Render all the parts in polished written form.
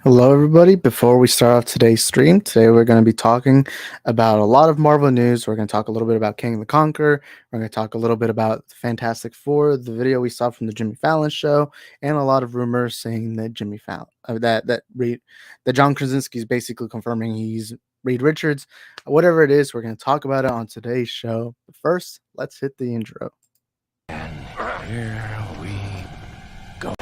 Hello, everybody. Before we start off today's stream, today we're going to be talking about a lot of Marvel news. We're going to talk a little bit about King the Conqueror. We're going to talk a little bit about Fantastic Four, the video we saw from the Jimmy Fallon show, and a lot of rumors saying that Jimmy Fallon, that John Krasinski is basically confirming he's Reed Richards. Whatever it is, we're going to talk about it on today's show. But first, let's hit the intro. And here we go.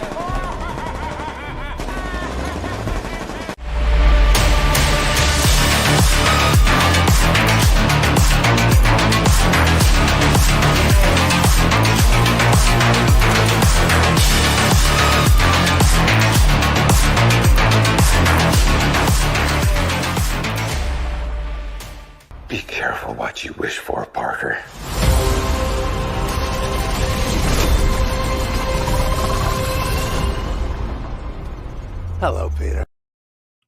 Be careful what you wish for, Parker. Hello, Peter.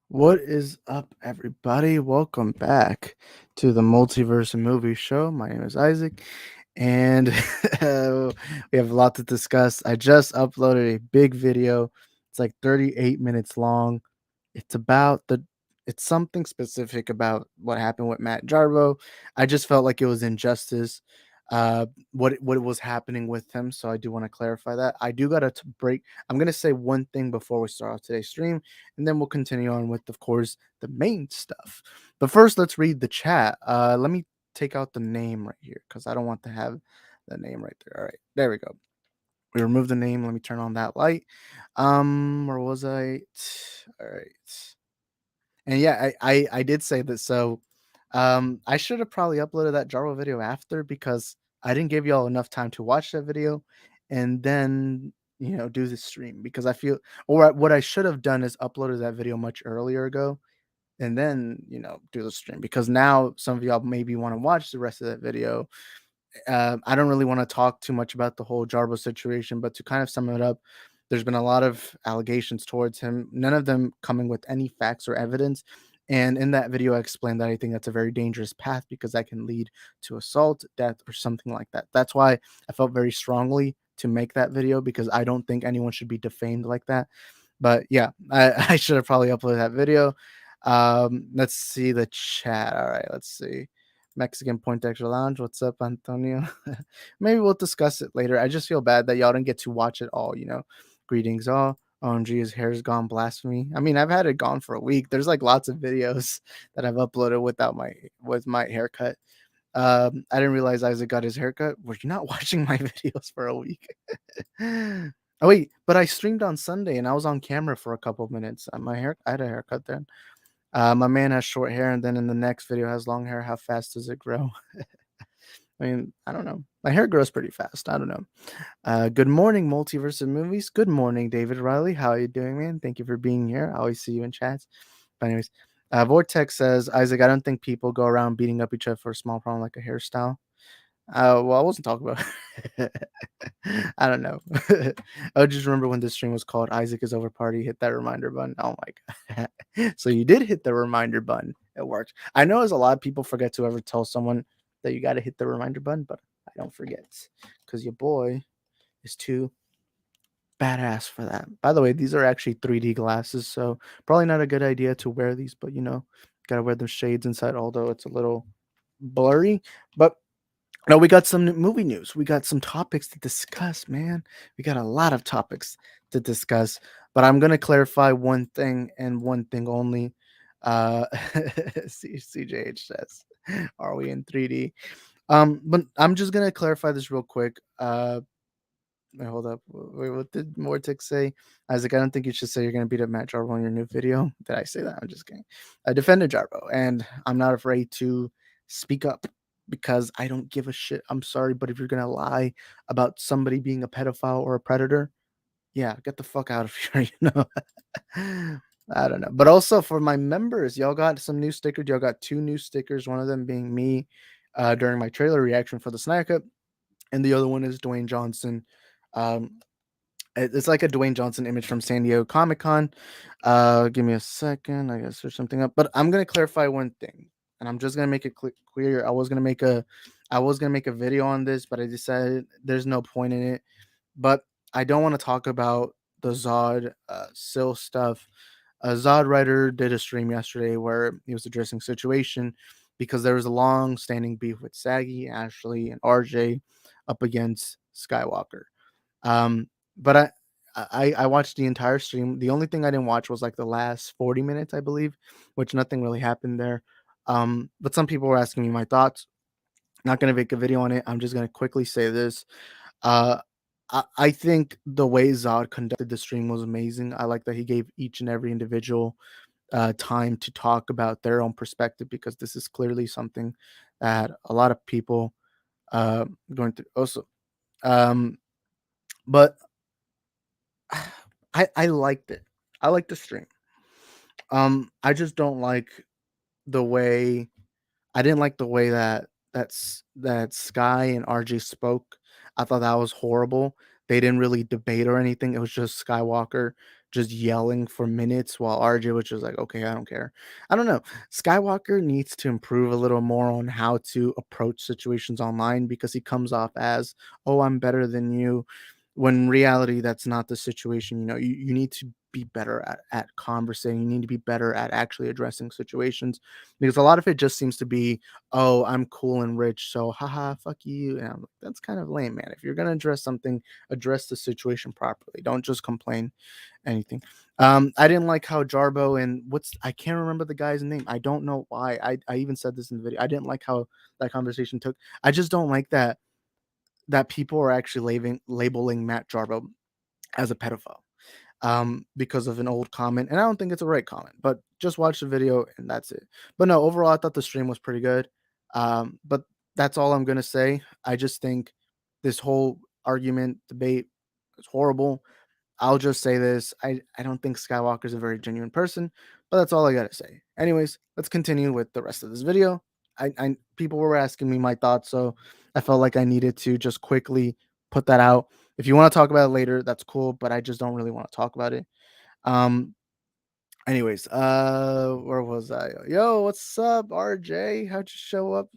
What is up, everybody? Welcome back to the Multiverse movie show. My name is Isaac, and we have a lot to discuss. I just uploaded a big video. It's like 38 minutes long. It's about it's something specific about what happened with Matt Jarbo. I just felt like it was injustice. What was happening with him. So I do want to clarify that. I do gotta break. I'm gonna say one thing before we start off today's stream, and then we'll continue on with, of course, the main stuff. But first, let's read the chat. Let me take out the name right here because I don't want to have the name right there. All right, there we go. We remove the name. Let me turn on that light. Where was I? All right. And yeah, I did say that. So I should have probably uploaded that Jarvo video after because I didn't give y'all enough time to watch that video and then do the stream because I feel, or what I should have done is uploaded that video much earlier ago and then do the stream, because now some of y'all maybe want to watch the rest of that video. I don't really want to talk too much about the whole Jarbo situation, but to kind of sum it up, there's been a lot of allegations towards him, none of them coming with any facts or evidence. And in that video, I explained that I think that's a very dangerous path because that can lead to assault, death, or something like that. That's why I felt very strongly to make that video, because I don't think anyone should be defamed like that. But yeah, I should have probably uploaded that video. Let's see the chat. All right, let's see. Mexican Point Extra Lounge. What's up, Antonio? Maybe we'll discuss it later. I just feel bad that y'all didn't get to watch it all, Greetings all. OMG, his hair's gone, blasphemy. I mean, I've had it gone for a week. There's like lots of videos that I've uploaded with my haircut. I didn't realize Isaac got his haircut. Were you not watching my videos for a week? Oh wait, but I streamed on Sunday and I was on camera for a couple of minutes. I had a haircut then. My man has short hair, and then in the next video has long hair. How fast does it grow? I mean, I don't know. My hair grows pretty fast. I don't know. Good morning, Multiverse of Movies. Good morning, David Riley. How are you doing, man? Thank you for being here. I always see you in chats. But anyways, Vortex says, Isaac, I don't think people go around beating up each other for a small problem like a hairstyle. Well, I wasn't talking about. I don't know. I just remember when this stream was called "Isaac is Over Party." Hit that reminder button. Oh my god! So you did hit the reminder button. It worked. I know as a lot of people forget to ever tell someone that you got to hit the reminder button, but I don't forget because your boy is too badass for that. By the way, these are actually 3D glasses, so probably not a good idea to wear these. But gotta wear them shades inside, although it's a little blurry. But no, we got some movie news. We got some topics to discuss, man. We got a lot of topics to discuss, but I'm gonna clarify one thing and one thing only. CJH says, "Are we in 3D?" But I'm just gonna clarify this real quick. Wait, hold up. Wait, what did Mortix say? Isaac, I don't think you should say you're gonna beat up Matt Jarbo in your new video. Did I say that? I'm just kidding. I defended Jarbo, and I'm not afraid to speak up because I don't give a shit. I'm sorry, but if you're gonna lie about somebody being a pedophile or a predator, yeah, get the fuck out of here. I don't know. But also for my members, y'all got some new stickers. Y'all got 2 new stickers. One of them being me during my trailer reaction for the Snyder Cut, and the other one is Dwayne Johnson. Um, it's like a Dwayne Johnson image from San Diego Comic Con. Give me a second. I gotta search something up. But I'm gonna clarify one thing, and I'm just gonna make it clear. I was gonna make a video on this, but I decided there's no point in it. But I don't want to talk about the Zod Sil stuff a Zod writer did a stream yesterday where he was addressing situation because there was a long-standing beef with Saggy, Ashley, and RJ up against Skywalker. But I watched the entire stream. The only thing I didn't watch was like the last 40 minutes, I believe, which nothing really happened there. But some people were asking me my thoughts. Not gonna make a video on it. I'm just gonna quickly say this. Uh, I think the way Zod conducted the stream was amazing. I like that he gave each and every individual time to talk about their own perspective because this is clearly something that a lot of people going through also. Um, but I liked it. I liked the stream. I just don't like the way I didn't like the way that Sky and RJ spoke. I thought that was horrible. They didn't really debate or anything. It was just Skywalker just yelling for minutes while RJ was just like, okay, I don't care. I don't know. Skywalker needs to improve a little more on how to approach situations online because he comes off as, oh, I'm better than you. When in reality, that's not the situation. You need to be better at conversing. You need to be better at actually addressing situations because a lot of it just seems to be, oh, I'm cool and rich, so haha, fuck you. And I'm like, that's kind of lame, man. If you're gonna address something, address the situation properly. Don't just complain anything. I didn't like how Jarbo and I can't remember the guy's name. I don't know why. I even said this in the video. I didn't like how that conversation took. I just don't like that people are actually labeling Matt Jarbo as a pedophile because of an old comment. And I don't think it's a right comment, but just watch the video and that's it. But no, overall, I thought the stream was pretty good. But that's all I'm going to say. I just think this whole argument debate is horrible. I'll just say this. I don't think Skywalker's a very genuine person, but that's all I got to say. Anyways, let's continue with the rest of this video. People were asking me my thoughts, so I felt like I needed to just quickly put that out. If you want to talk about it later, that's cool, but I just don't really want to talk about it. Um, Anyways, where was I? Yo, what's up, RJ? How'd you show up?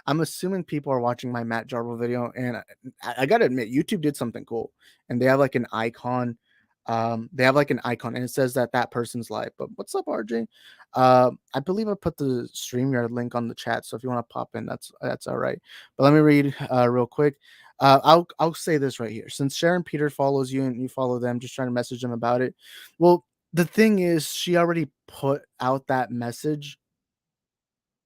I'm assuming people are watching my Matt Jarbo video, and I gotta admit, YouTube did something cool, and they have like an icon. They have like an icon, and it says that person's live. But what's up, RJ? I believe I put the StreamYard link on the chat, so if you want to pop in, that's all right. But let me read real quick. I'll say this right here. Since Sharon Peter follows you and you follow them, just trying to message them about it. Well, the thing is, she already put out that message,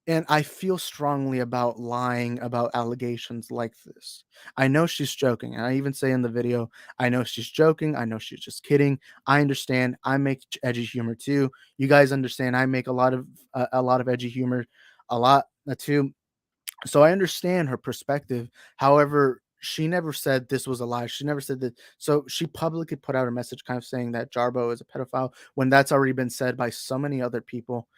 and I feel strongly about lying about allegations like this. I know she's joking, and I even say in the video, I know she's joking. I know she's just kidding. I understand. I make edgy humor too. You guys understand. I make a lot of edgy humor, a lot too. So I understand her perspective. However, she never said this was a lie. She never said that. So she publicly put out a message kind of saying that Jarbo is a pedophile when that's already been said by so many other people.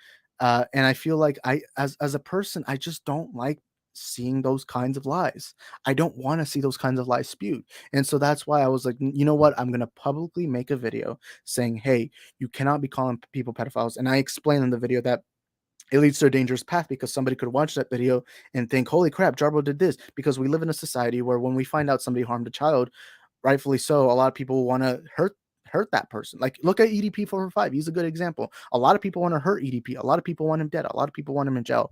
And I feel like as a person, I just don't like seeing those kinds of lies. I don't want to see those kinds of lies spewed. And so that's why I was like, you know what? I'm going to publicly make a video saying, hey, you cannot be calling people pedophiles. And I explain in the video that it leads to a dangerous path because somebody could watch that video and think, holy crap, Jarbo did this. Because we live in a society where when we find out somebody harmed a child, rightfully so, a lot of people want to hurt that person. Like look at EDP 445. He's a good example. A lot of people want to hurt EDP. A lot of people want him dead. A lot of people want him in jail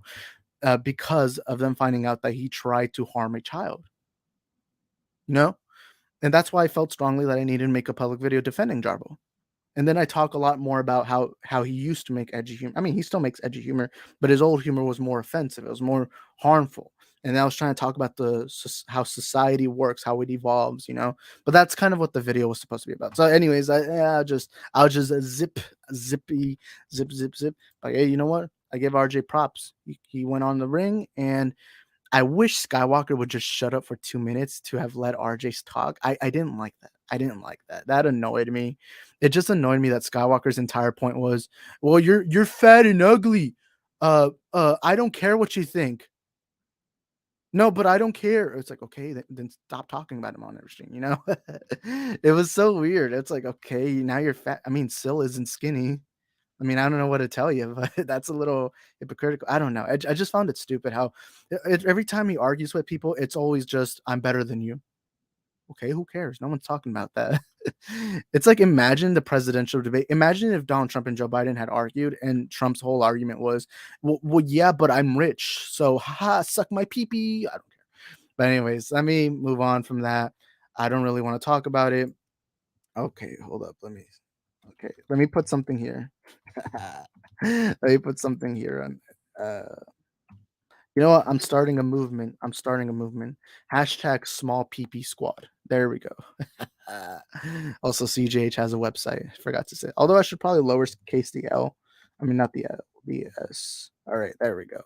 because of them finding out that he tried to harm a child. You know? And that's why I felt strongly that I needed to make a public video defending Jarbo. And then I talk a lot more about how he used to make edgy humor. I mean, he still makes edgy humor, but his old humor was more offensive. It was more harmful. And I was trying to talk about how society works, how it evolves, you know. But that's kind of what the video was supposed to be about. So, anyways, I'll just zip. But hey, you know what? I give RJ props. He went on the ring, and I wish Skywalker would just shut up for 2 minutes to have let RJ's talk. I didn't like that. I didn't like that. That annoyed me. It just annoyed me that Skywalker's entire point was, "Well, you're fat and ugly. I don't care what you think." No, but I don't care. It's like, okay, then stop talking about him on every stream, you know? It was so weird. It's like, okay, now you're fat. I mean, Syl isn't skinny. I mean, I don't know what to tell you, but that's a little hypocritical. I don't know. I just found it stupid how every time he argues with people, it's always just, I'm better than you. Okay, who cares? No one's talking about that. It's like, imagine the presidential debate. Imagine if Donald Trump and Joe Biden had argued, and Trump's whole argument was, well, yeah, but I'm rich, so haha, suck my pee pee. I don't care. But anyways, let me move on from that. I don't really want to talk about it. Okay, hold up. Let me put something here. Let me put something here on. You know what? I'm starting a movement. I'm starting a movement. Hashtag small PP squad. There we go. Also, CJH has a website. Forgot to say. Although I should probably lowercase the L. I mean, not the L, the S. All right, there we go.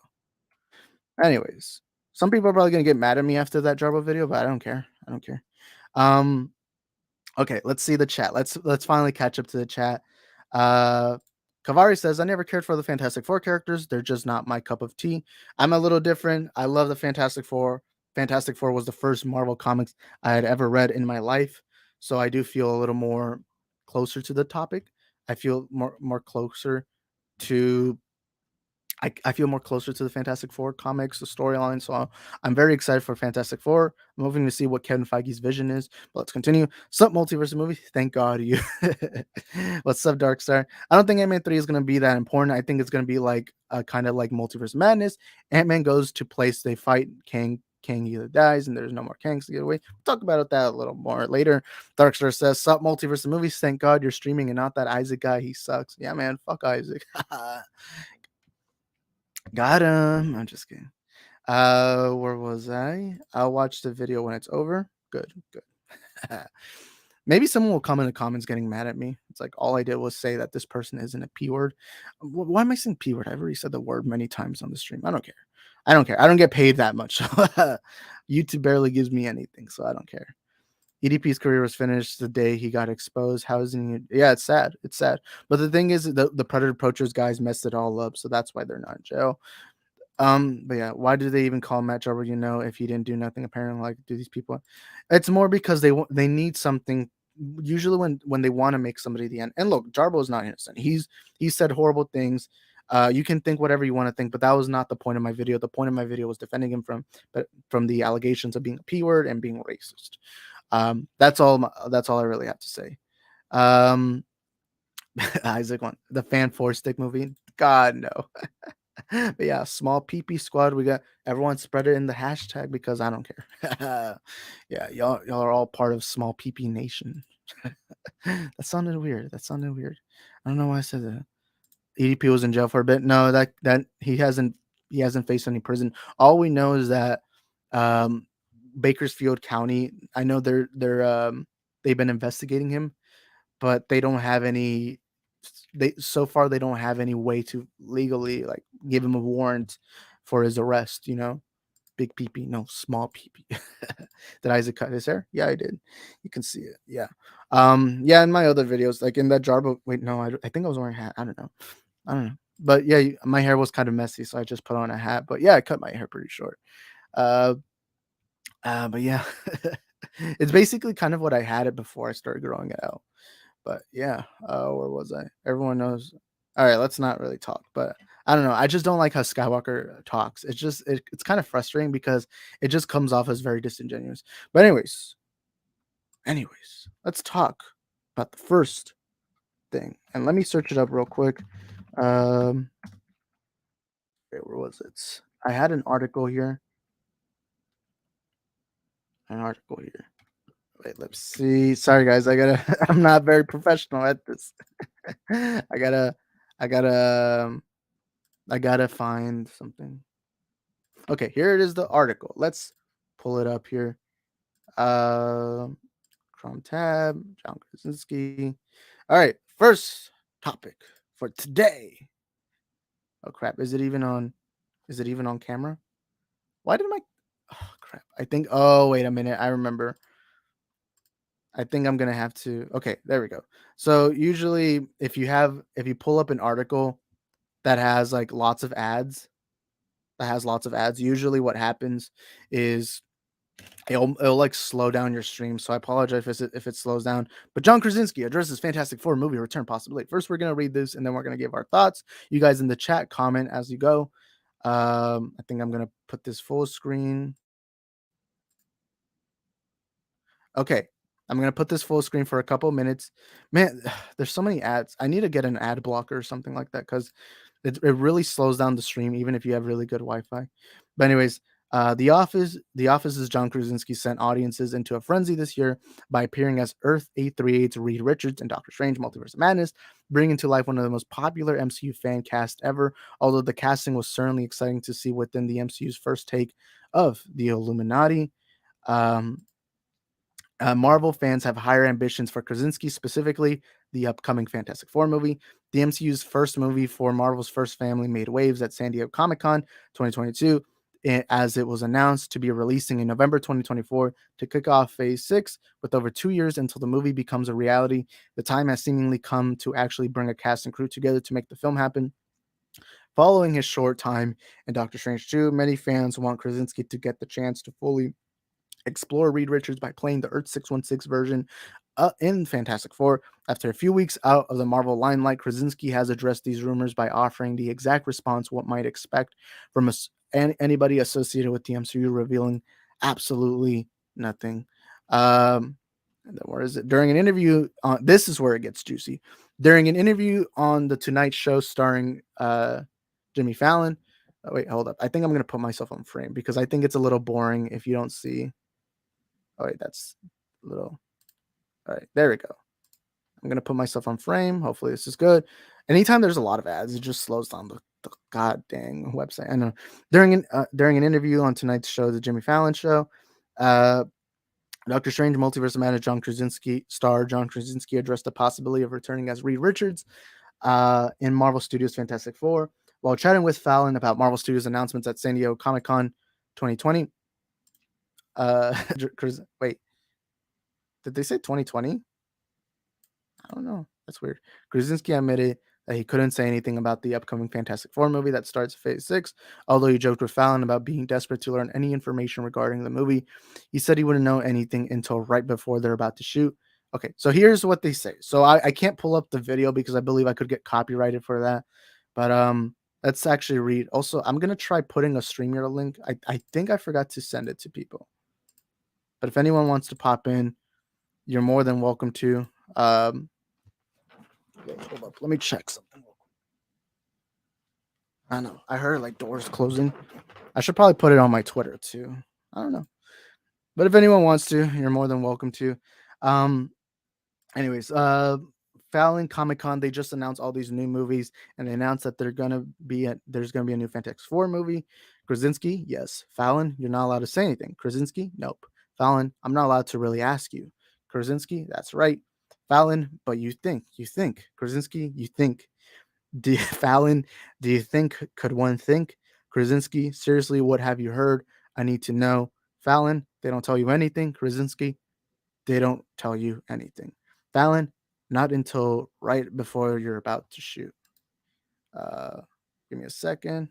Anyways, some people are probably gonna get mad at me after that Jarbo video, but I don't care. I don't care. Um, Okay, let's see the chat. Let's finally catch up to the chat. Uh Kavari says, I never cared for the Fantastic Four characters. They're just not my cup of tea. I'm a little different. I love the Fantastic Four. Fantastic Four was the first Marvel comics I had ever read in my life. So I do feel a little more closer to the topic. I feel more closer to I feel more closer to the Fantastic Four comics, the storyline. So I'm very excited for Fantastic Four. I'm hoping to see what Kevin Feige's vision is. But let's continue. Sup, multiverse movie? Thank God you. What's up, Darkstar? I don't think Ant-Man 3 is going to be that important. I think it's going to be like kind of like Multiverse Madness. Ant-Man goes to place they fight. Kang either dies and there's no more Kangs to get away. We'll talk about that a little more later. Darkstar says, Sup, multiverse movies? Thank God you're streaming and not that Isaac guy. He sucks. Yeah, man. Fuck Isaac. Got him. I'm just kidding. Where was I? I'll watch the video when it's over. Good, good. Maybe someone will come in the comments getting mad at me. It's like all I did was say that this person isn't a P word. Why am I saying P word? I've already said the word many times on the stream. I don't care. I don't care. I don't get paid that much. YouTube barely gives me anything, so I don't care. EDP's career was finished the day he got exposed. How isn't he? Yeah, it's sad. It's sad. But the thing is, the Predator Poachers guys messed it all up, so that's why they're not in jail. But yeah, why do they even call Matt Jarbo? If he didn't do nothing, apparently, like do these people? It's more because they need something. Usually, when they want to make somebody the end. And look, Jarbo is not innocent. He said horrible things. You can think whatever you want to think, but that was not the point of my video. The point of my video was defending him from the allegations of being a P word and being racist. That's all. That's all I really have to say. Um, Isaac one the fan four stick movie. God no. But yeah, small PP squad. We got everyone spread it in the hashtag because I don't care. Yeah, y'all are all part of small PP nation. That sounded weird. That sounded weird. I don't know why I said that. EDP was in jail for a bit. No, that he hasn't faced any prison. All we know is that um Bakersfield County, I know they've been investigating him, but they don't have any so far they don't have any way to legally like give him a warrant for his arrest, Big peepee, no, small peepee. Did Isaac cut his hair? Yeah, I did. You can see it. Yeah. Yeah, in my other videos, like in that Jarbo, wait, no, I think I was wearing a hat. I don't know. But yeah, my hair was kind of messy, so I just put on a hat. But yeah, I cut my hair pretty short. Uh, but yeah, it's basically kind of what I had it before I started growing it out. But yeah, where was I? Everyone knows. All right, let's not really talk. But I don't know. I just don't like how Skywalker talks. It's kind of frustrating because it just comes off as very disingenuous. But anyways, let's talk about the first thing. And let me search it up real quick. Wait, where was it? I had an article here. Wait, let's see. Sorry guys, I'm not very professional at this. I gotta I gotta I gotta find something. Okay, here it is, the article. Let's pull it up here. Um Chrome tab, John Krasinski. All right, first topic for today. Oh crap, is it even on camera? Why did my oh crap. Wait a minute, I remember. I think I'm gonna have to. Okay, there we go. So usually, if you pull up an article that has like lots of ads, usually what happens is it'll like slow down your stream. So I apologize if it slows down. But John Krasinski addresses Fantastic Four movie return possibility. First, we're gonna read this, and then we're gonna give our thoughts. You guys in the chat comment as you go. I think I'm gonna put this full screen. Okay, I'm gonna put this full screen for a couple minutes. Man, there's so many ads. I need to get an ad blocker or something like that because it really slows down the stream, even if you have really good Wi-Fi. But anyways, The Office's John Krasinski sent audiences into a frenzy this year by appearing as Earth 838's Reed Richards in Doctor Strange: Multiverse of Madness, bringing to life one of the most popular MCU fan cast ever. Although the casting was certainly exciting to see within the MCU's first take of the Illuminati. Um, Marvel fans have higher ambitions for Krasinski, specifically the upcoming Fantastic Four movie. The MCU's first movie for Marvel's first family made waves at San Diego Comic Con 2022, as it was announced to be releasing in November 2024 to kick off Phase 6. With over 2 years until the movie becomes a reality, the time has seemingly come to actually bring a cast and crew together to make the film happen. Following his short time in Doctor Strange 2, many fans want Krasinski to get the chance to fully explore Reed Richards by playing the Earth 616 version in Fantastic Four. After a few weeks out of the Marvel limelight, Krasinski has addressed these rumors by offering the exact response one might expect from anybody associated with the MCU, revealing absolutely nothing. And then where is it? During an interview, this is where it gets juicy. During an interview on the Tonight Show starring Jimmy Fallon. Oh, wait, hold up. I think I'm going to put myself on frame because I think it's a little boring if you don't see. Oh, wait, that's a little. All right, there we go. I'm going to put myself on frame. Hopefully, this is good. Anytime there's a lot of ads, it just slows down the god dang website. I know. During an interview on tonight's show, the Jimmy Fallon show, uh, Doctor Strange: Multiverse of Madness, John Krasinski addressed the possibility of returning as Reed Richards in Marvel Studios' Fantastic Four. While chatting with Fallon about Marvel Studios announcements at San Diego Comic Con 2020, wait, did they say 2020? I don't know. That's weird. Krasinski admitted that he couldn't say anything about the upcoming Fantastic Four movie that starts Phase 6, although he joked with Fallon about being desperate to learn any information regarding the movie. He said he wouldn't know anything until right before they're about to shoot. Okay, so here's what they say. So I can't pull up the video because I believe I could get copyrighted for that. But let's actually read. Also, I'm gonna try putting a StreamYard link. I think I forgot to send it to people. But if anyone wants to pop in, you're more than welcome to. Okay, hold up. Let me check something. I know. I heard like doors closing. I should probably put it on my Twitter too. I don't know. But if anyone wants to, you're more than welcome to. Um, anyways, Fallon Comic Con, they just announced all these new movies, and they announced that there's gonna be a new Fantastic Four movie. Krasinski, yes. Fallon, you're not allowed to say anything. Krasinski, nope. Fallon, I'm not allowed to really ask you. Krasinski, that's right. Fallon, but you think. Krasinski, you think. Fallon, do you think? Could one think? Krasinski, seriously, what have you heard? I need to know. Fallon, they don't tell you anything. Krasinski, they don't tell you anything. Fallon, not until right before you're about to shoot. Uh, Give me a second.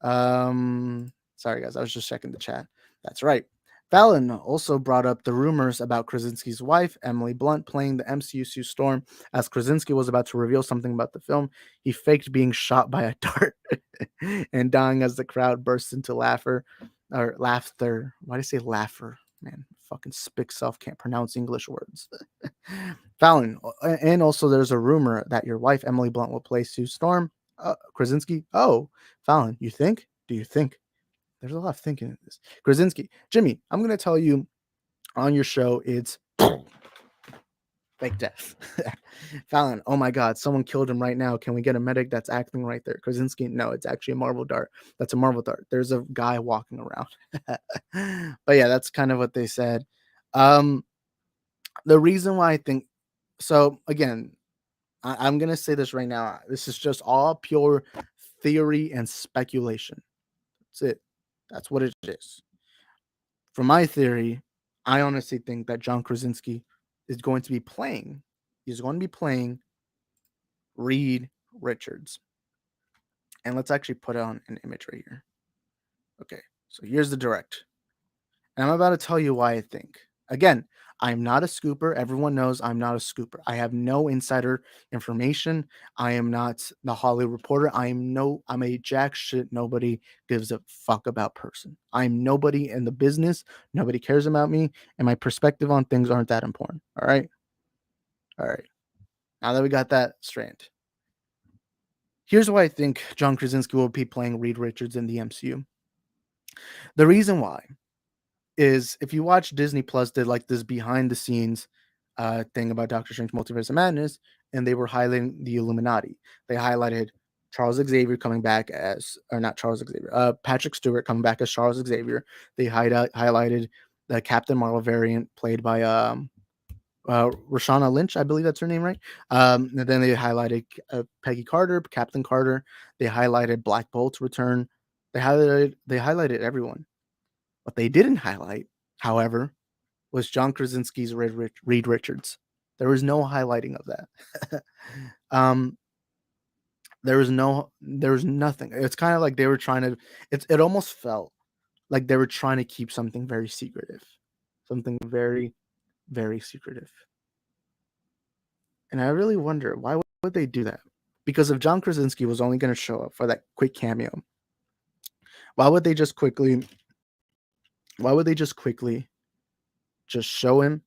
Sorry guys, I was just checking the chat. That's right. Fallon also brought up the rumors about Krasinski's wife, Emily Blunt, playing the MCU Sue Storm. As Krasinski was about to reveal something about the film, he faked being shot by a dart and dying as the crowd burst into laughter. Why did I say laugher? Man, fucking spick self can't pronounce English words. Fallon, and also there's a rumor that your wife, Emily Blunt, will play Sue Storm. Krasinski. Oh, Fallon, you think? Do you think? There's a lot of thinking in this. Krasinski. Jimmy, I'm going to tell you on your show, it's fake death. Fallon, oh my God, someone killed him right now. Can we get a medic that's acting right there? Krasinski, no, it's actually a Marvel dart. That's a Marvel dart. There's a guy walking around. But yeah, that's kind of what they said. The reason why I think so, again, I'm going to say this right now. This is just all pure theory and speculation. That's it. That's what it is. From my theory, I honestly think that John Krasinski is going to be playing. He's going to be playing Reed Richards. And let's actually put on an image right here. Okay, so here's the direct. And I'm about to tell you why I think. Again, I'm not a scooper. Everyone knows I'm not a scooper. I have no insider information. I am not the Hollywood Reporter. I'm a jack shit nobody gives a fuck about person. I'm nobody in the business. Nobody cares about me, and my perspective on things aren't that important. All right. All right. Now that we got that straight. Here's why I think John Krasinski will be playing Reed Richards in the MCU. The reason why is if you watch Disney Plus did like this behind the scenes thing about Doctor Strange Multiverse of Madness, and they were highlighting the Illuminati. They highlighted Charles Xavier coming back as, or not Charles Xavier, Patrick Stewart coming back as Charles Xavier. They highlighted the Captain Marvel variant played by Rashana Lynch, I believe that's her name, right? And then they highlighted Peggy Carter, Captain Carter. They highlighted Black Bolt's return. They highlighted everyone. What they didn't highlight, however, was John Krasinski's Reed Richards. There was no highlighting of that. um, there was nothing. It's kind of like they were trying to. It almost felt like they were trying to keep something very secretive, something very, very secretive. And I really wonder why would they do that? Because if John Krasinski was only going to show up for that quick cameo, why would they just quickly? Why would they just show him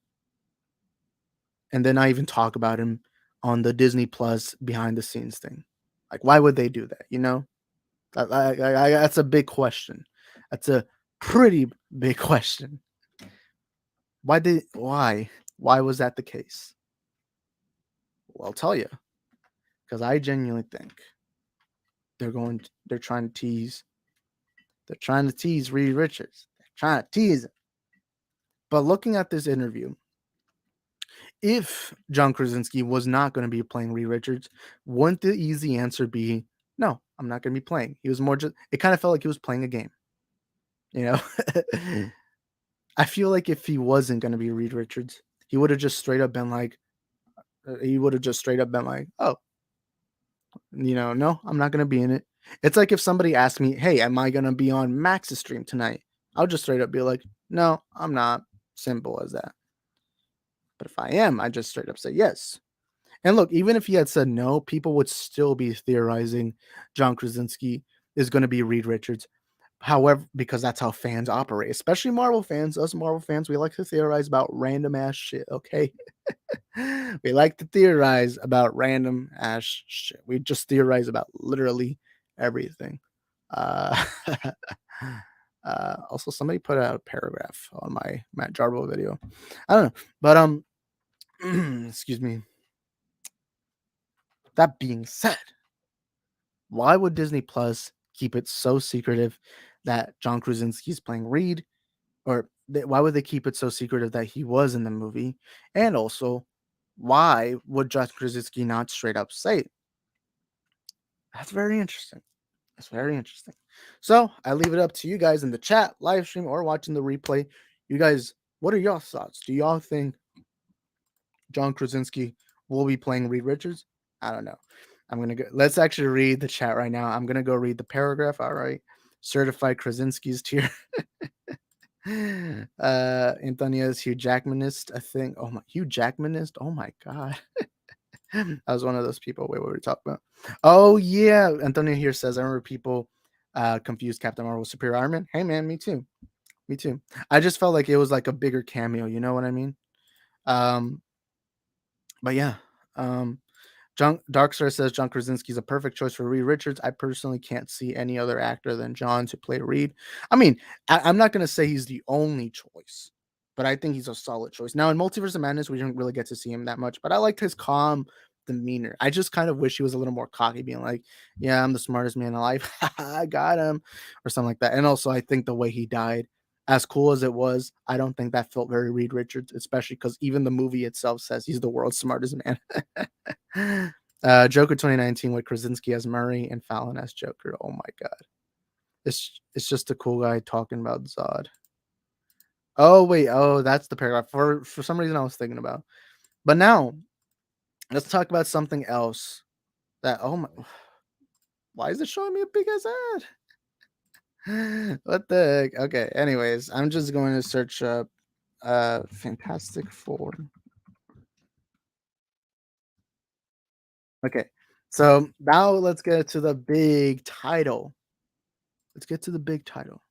and then not even talk about him on the Disney Plus behind the scenes thing? Like, why would they do that? That's a big question. That's a pretty big question. Why was that the case? Well, I'll tell you, because I genuinely think they're trying to tease. They're trying to tease Reed Richards. They're trying to tease him. But looking at this interview, if John Krasinski was not going to be playing Reed Richards, wouldn't the easy answer be, no, I'm not going to be playing? He was more just, it kind of felt like he was playing a game. You know, I feel like if he wasn't going to be Reed Richards, he would have just straight up been like, oh, no, I'm not going to be in it. It's like if somebody asked me, hey, am I going to be on Max's stream tonight? I'll just straight up be like, no, I'm not. Simple as that. But if I am, I just straight up say yes. And look, even if he had said no, people would still be theorizing John Krasinski is going to be Reed Richards. However, because that's how fans operate, especially Marvel fans. Us Marvel fans, we like to theorize about random ass shit, okay? We like to theorize about random ass shit. We just theorize about literally everything. Uh, also, somebody put out a paragraph on my Matt Jarbo video. I don't know, but excuse me. That being said, why would Disney Plus keep it so secretive that John Krasinski is playing Reed? Or why would they keep it so secretive that he was in the movie? And also, why would John Krasinski not straight up say it? That's very interesting. That's very interesting. So I leave it up to you guys in the chat, live stream, or watching the replay. You guys, what are your thoughts? Do y'all think John Krasinski will be playing Reed Richards? I don't know. Let's actually read the chat right now. I'm gonna go read the paragraph. All right. Certified Krasinski's tier. Antonia's Hugh Jackmanist, I think. Oh my, Hugh Jackmanist. Oh my god. I was one of those people. Wait, what were we talking about? Oh yeah. Antonia here says I remember people confused Captain Marvel with Superior Iron Man. Hey man, me too. Me too. I just felt like it was like a bigger cameo, you know what I mean? But yeah. Darkstar says John Krasinski is a perfect choice for Reed Richards. I personally can't see any other actor than John to play Reed. I mean, I'm not going to say he's the only choice, but I think he's a solid choice. Now, in Multiverse of Madness, we didn't really get to see him that much, but I liked his calm demeanor. I just kind of wish he was a little more cocky, being like, yeah, I'm the smartest man alive. I got him, or something like that. And also, I think the way he died, as cool as it was, I don't think that felt very Reed Richards, especially because even the movie itself says he's the world's smartest man. Joker 2019 with Krasinski as Murray and Fallon as Joker. Oh my god. It's just a cool guy talking about Zod. Oh wait, that's the paragraph. For some reason I was thinking about. But now let's talk about something else. Why is it showing me a big ass ad? What the heck? Okay, anyways, I'm just going to search up Fantastic Four. Okay. So now let's get to the big title. Let's get to the big title.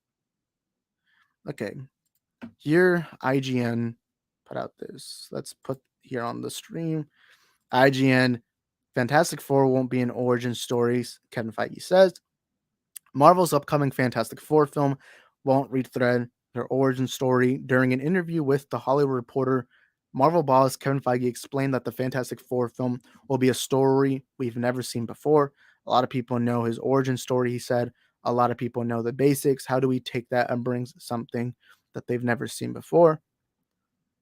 Okay. Here, IGN put out this. Let's put here on the stream. IGN, Fantastic Four won't be in origin stories, Kevin Feige says. Marvel's upcoming Fantastic Four film won't rethread their origin story. During an interview with The Hollywood Reporter, Marvel boss Kevin Feige explained that the Fantastic Four film will be a story we've never seen before. A lot of people know his origin story, he said. A lot of people know the basics. How do we take that and bring something that they've never seen before?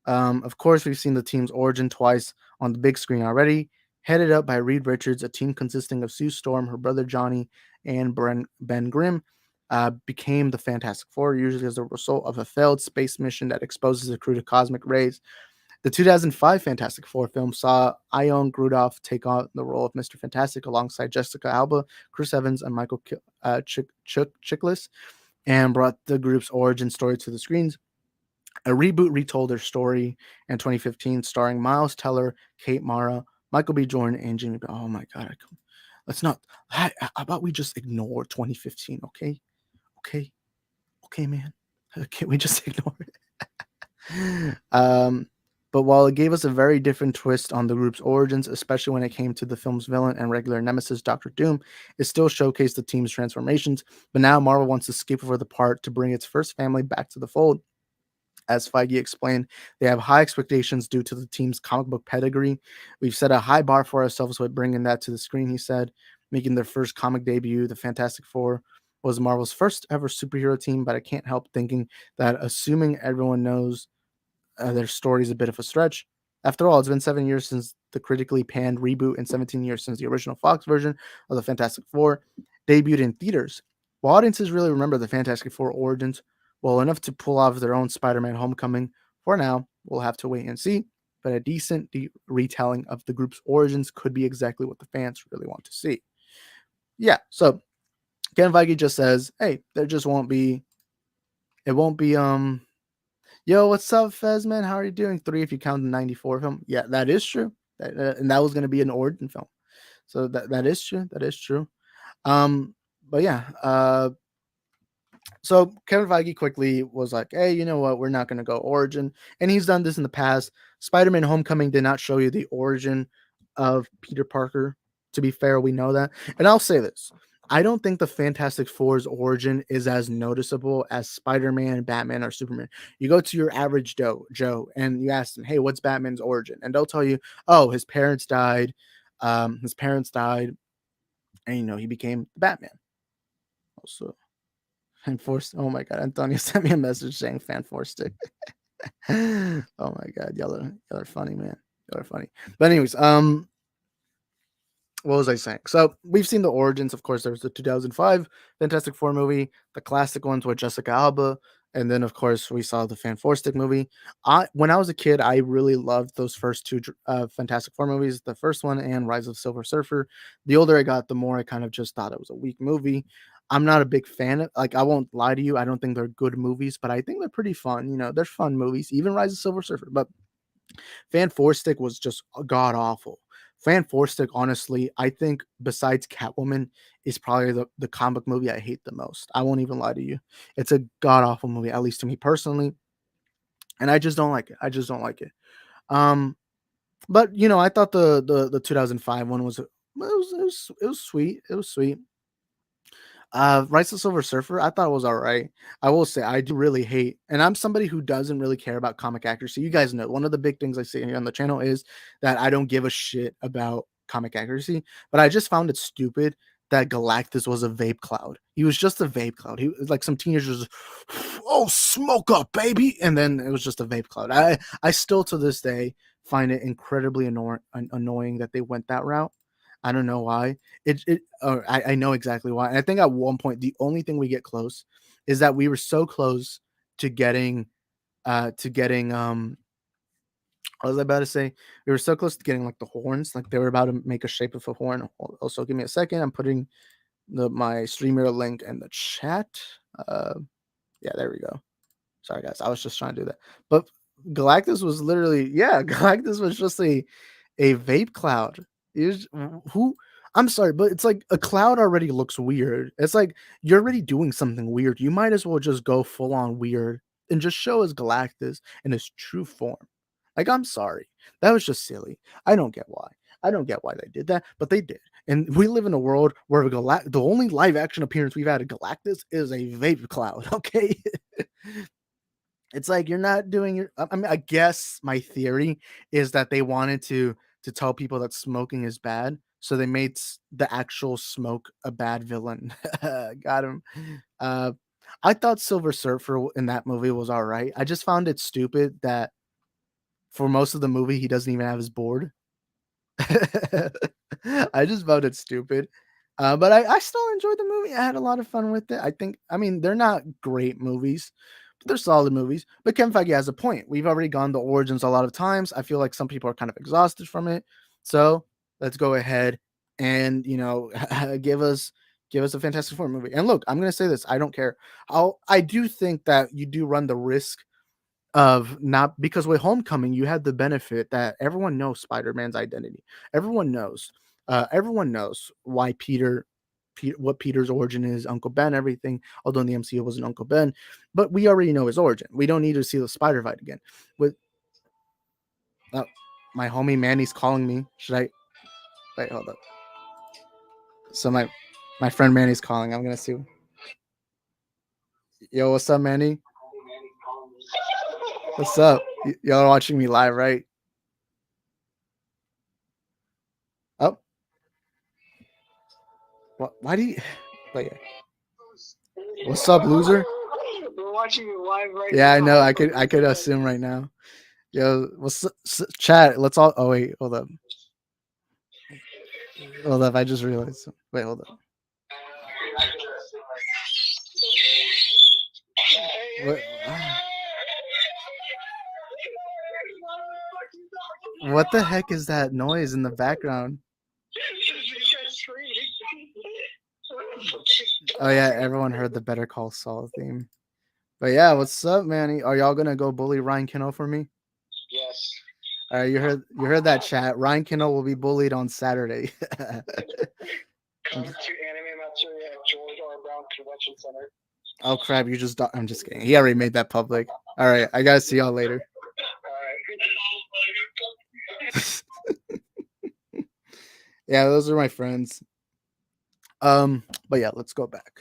Of course, we've seen the team's origin twice on the big screen already. Headed up by Reed Richards, a team consisting of Sue Storm, her brother Johnny, and Ben Grimm, became the Fantastic Four, usually as a result of a failed space mission that exposes the crew to cosmic rays. The 2005 Fantastic Four film saw Ion Grudoff take on the role of Mr. Fantastic alongside Jessica Alba, Chris Evans, and Michael Chiklis, and brought the group's origin story to the screens. A reboot retold their story in 2015, starring Miles Teller, Kate Mara, Michael B. Jordan, and Jimmy. Oh my God! Let's not. How about we just ignore 2015? Okay, okay, okay, man. Can't we just ignore it? But while it gave us a very different twist on the group's origins, especially when it came to the film's villain and regular nemesis, Doctor Doom, it still showcased the team's transformations. But now Marvel wants to skip over the part to bring its first family back to the fold. As Feige explained, they have high expectations due to the team's comic book pedigree. We've set a high bar for ourselves with bringing that to the screen, he said. Making their first comic debut, the Fantastic Four was Marvel's first ever superhero team, but I can't help thinking that assuming everyone knows their story is a bit of a stretch. After all, it's been 7 years since the critically panned reboot and 17 years since the original Fox version of the Fantastic Four debuted in theaters. Will audiences really remember the Fantastic Four origins well enough to pull off their own Spider-Man Homecoming? For now, we'll have to wait and see, but a decent retelling of the group's origins could be exactly what the fans really want to see. Yeah, so Ken Feige just says, hey, there just won't be, it won't be, yo, what's up, Fez, man? How are you doing? 3 if you count the 94 film. Yeah, that is true. And that was going to be an origin film. So that is true. That is true. But yeah, so Kevin Feige quickly was like, hey, you know what? We're not going to go origin. And he's done this in the past. Spider-Man Homecoming did not show you the origin of Peter Parker. To be fair, we know that. And I'll say this. I don't think the Fantastic Four's origin is as noticeable as Spider-Man, Batman, or Superman. You go to your average Joe and you ask them, hey, what's Batman's origin? And they'll tell you, oh, his parents died. And, he became Batman. Also, Fan Force. Oh my God. Antonio sent me a message saying Fan Force stick. Oh my God. Y'all are funny, man. Y'all are funny. But anyways, what was I saying? So we've seen the origins. Of course, there was the 2005 Fantastic Four movie, the classic ones with Jessica Alba, and then of course we saw the Fan Four Stick movie. When I was a kid, I really loved those first two Fantastic Four movies, the first one and Rise of Silver Surfer. The older I got, the more I kind of just thought it was a weak movie. I'm not a big fan of, like, I won't lie to you, I don't think they're good movies, but I think they're pretty fun. They're fun movies, even Rise of Silver Surfer. But Fan Four Stick was just god awful. Fan Four Stick, honestly, I think besides Catwoman, is probably the comic movie I hate the most. I won't even lie to you. It's a god awful movie, at least to me personally. And I just don't like it. I just don't like it. But I thought the 2005 one it was sweet. It was sweet. Rise of Silver Surfer, I thought it was all right. I will say I do really hate, and I'm somebody who doesn't really care about comic accuracy. You guys know one of the big things I say here on the channel is that I don't give a shit about comic accuracy, but I just found it stupid that Galactus was a vape cloud. He was just a vape cloud. He was like some teenagers, oh, smoke up, baby, and then it was just a vape cloud. I still to this day find it incredibly annoying that they went that route. I don't know why. I know exactly why. And I think at one point the only thing we get close is that we were so close to getting what was I about to say? We were so close to getting like the horns, like they were about to make a shape of a horn. Also, give me a second. I'm putting my streamer link in the chat. Yeah, there we go. Sorry guys, I was just trying to do that. But Galactus was literally, yeah, Galactus was just a vape cloud. Who? I'm sorry, but it's like a cloud already looks weird. It's like you're already doing something weird. You might as well just go full on weird and just show us Galactus in his true form. Like, I'm sorry, that was just silly. I don't get why. I don't get why they did that, but they did. And we live in a world where the only live action appearance we've had of Galactus is a vape cloud. Okay. It's like you're not doing your. I mean, I guess my theory is that they wanted to tell people that smoking is bad, so they made the actual smoke a bad villain. Got him. Uh, I thought Silver Surfer in that movie was all right. I just found it stupid that for most of the movie he doesn't even have his board. I just found it stupid. But I still enjoyed the movie. I had a lot of fun with it. I mean, they're not great movies, but they're solid movies. But Kevin Feige has a point. We've already gone the origins a lot of times. I feel like some people are kind of exhausted from it. So let's go ahead and, give us a Fantastic Four movie. And look, I'm gonna say this. I don't care. I do think that you do run the risk of not, because with Homecoming, you had the benefit that everyone knows Spider-Man's identity. Everyone knows. Everyone knows why what Peter's origin is, Uncle Ben, everything. Although in the MCU wasn't Uncle Ben, but we already know his origin. We don't need to see the spider fight again. With my homie Manny's calling me. Should I wait? Hold up. So my friend Manny's calling. I'm gonna see. Yo, what's up, Manny? What's up? Y'all are watching me live, right? Oh, why do you? Wait. What's up, loser? We're watching you live right Yeah, now. I know. I could assume right now. Yo, chat? Let's all. Oh wait, hold up. Hold up. I just realized. Wait, hold up. What? What the heck is that noise in the background? Oh yeah, everyone heard the Better Call Saul theme. But yeah, what's up, Manny? Are y'all gonna go bully Ryan Kinno for me? Yes. All right, you heard that, chat. Ryan Kinno will be bullied on Saturday. Come to Anime Matsuri at George R. Brown Convention Center. Oh crap! I'm just kidding. He already made that public. All right, I gotta see y'all later. All right. Yeah, those are my friends. But yeah, let's go back.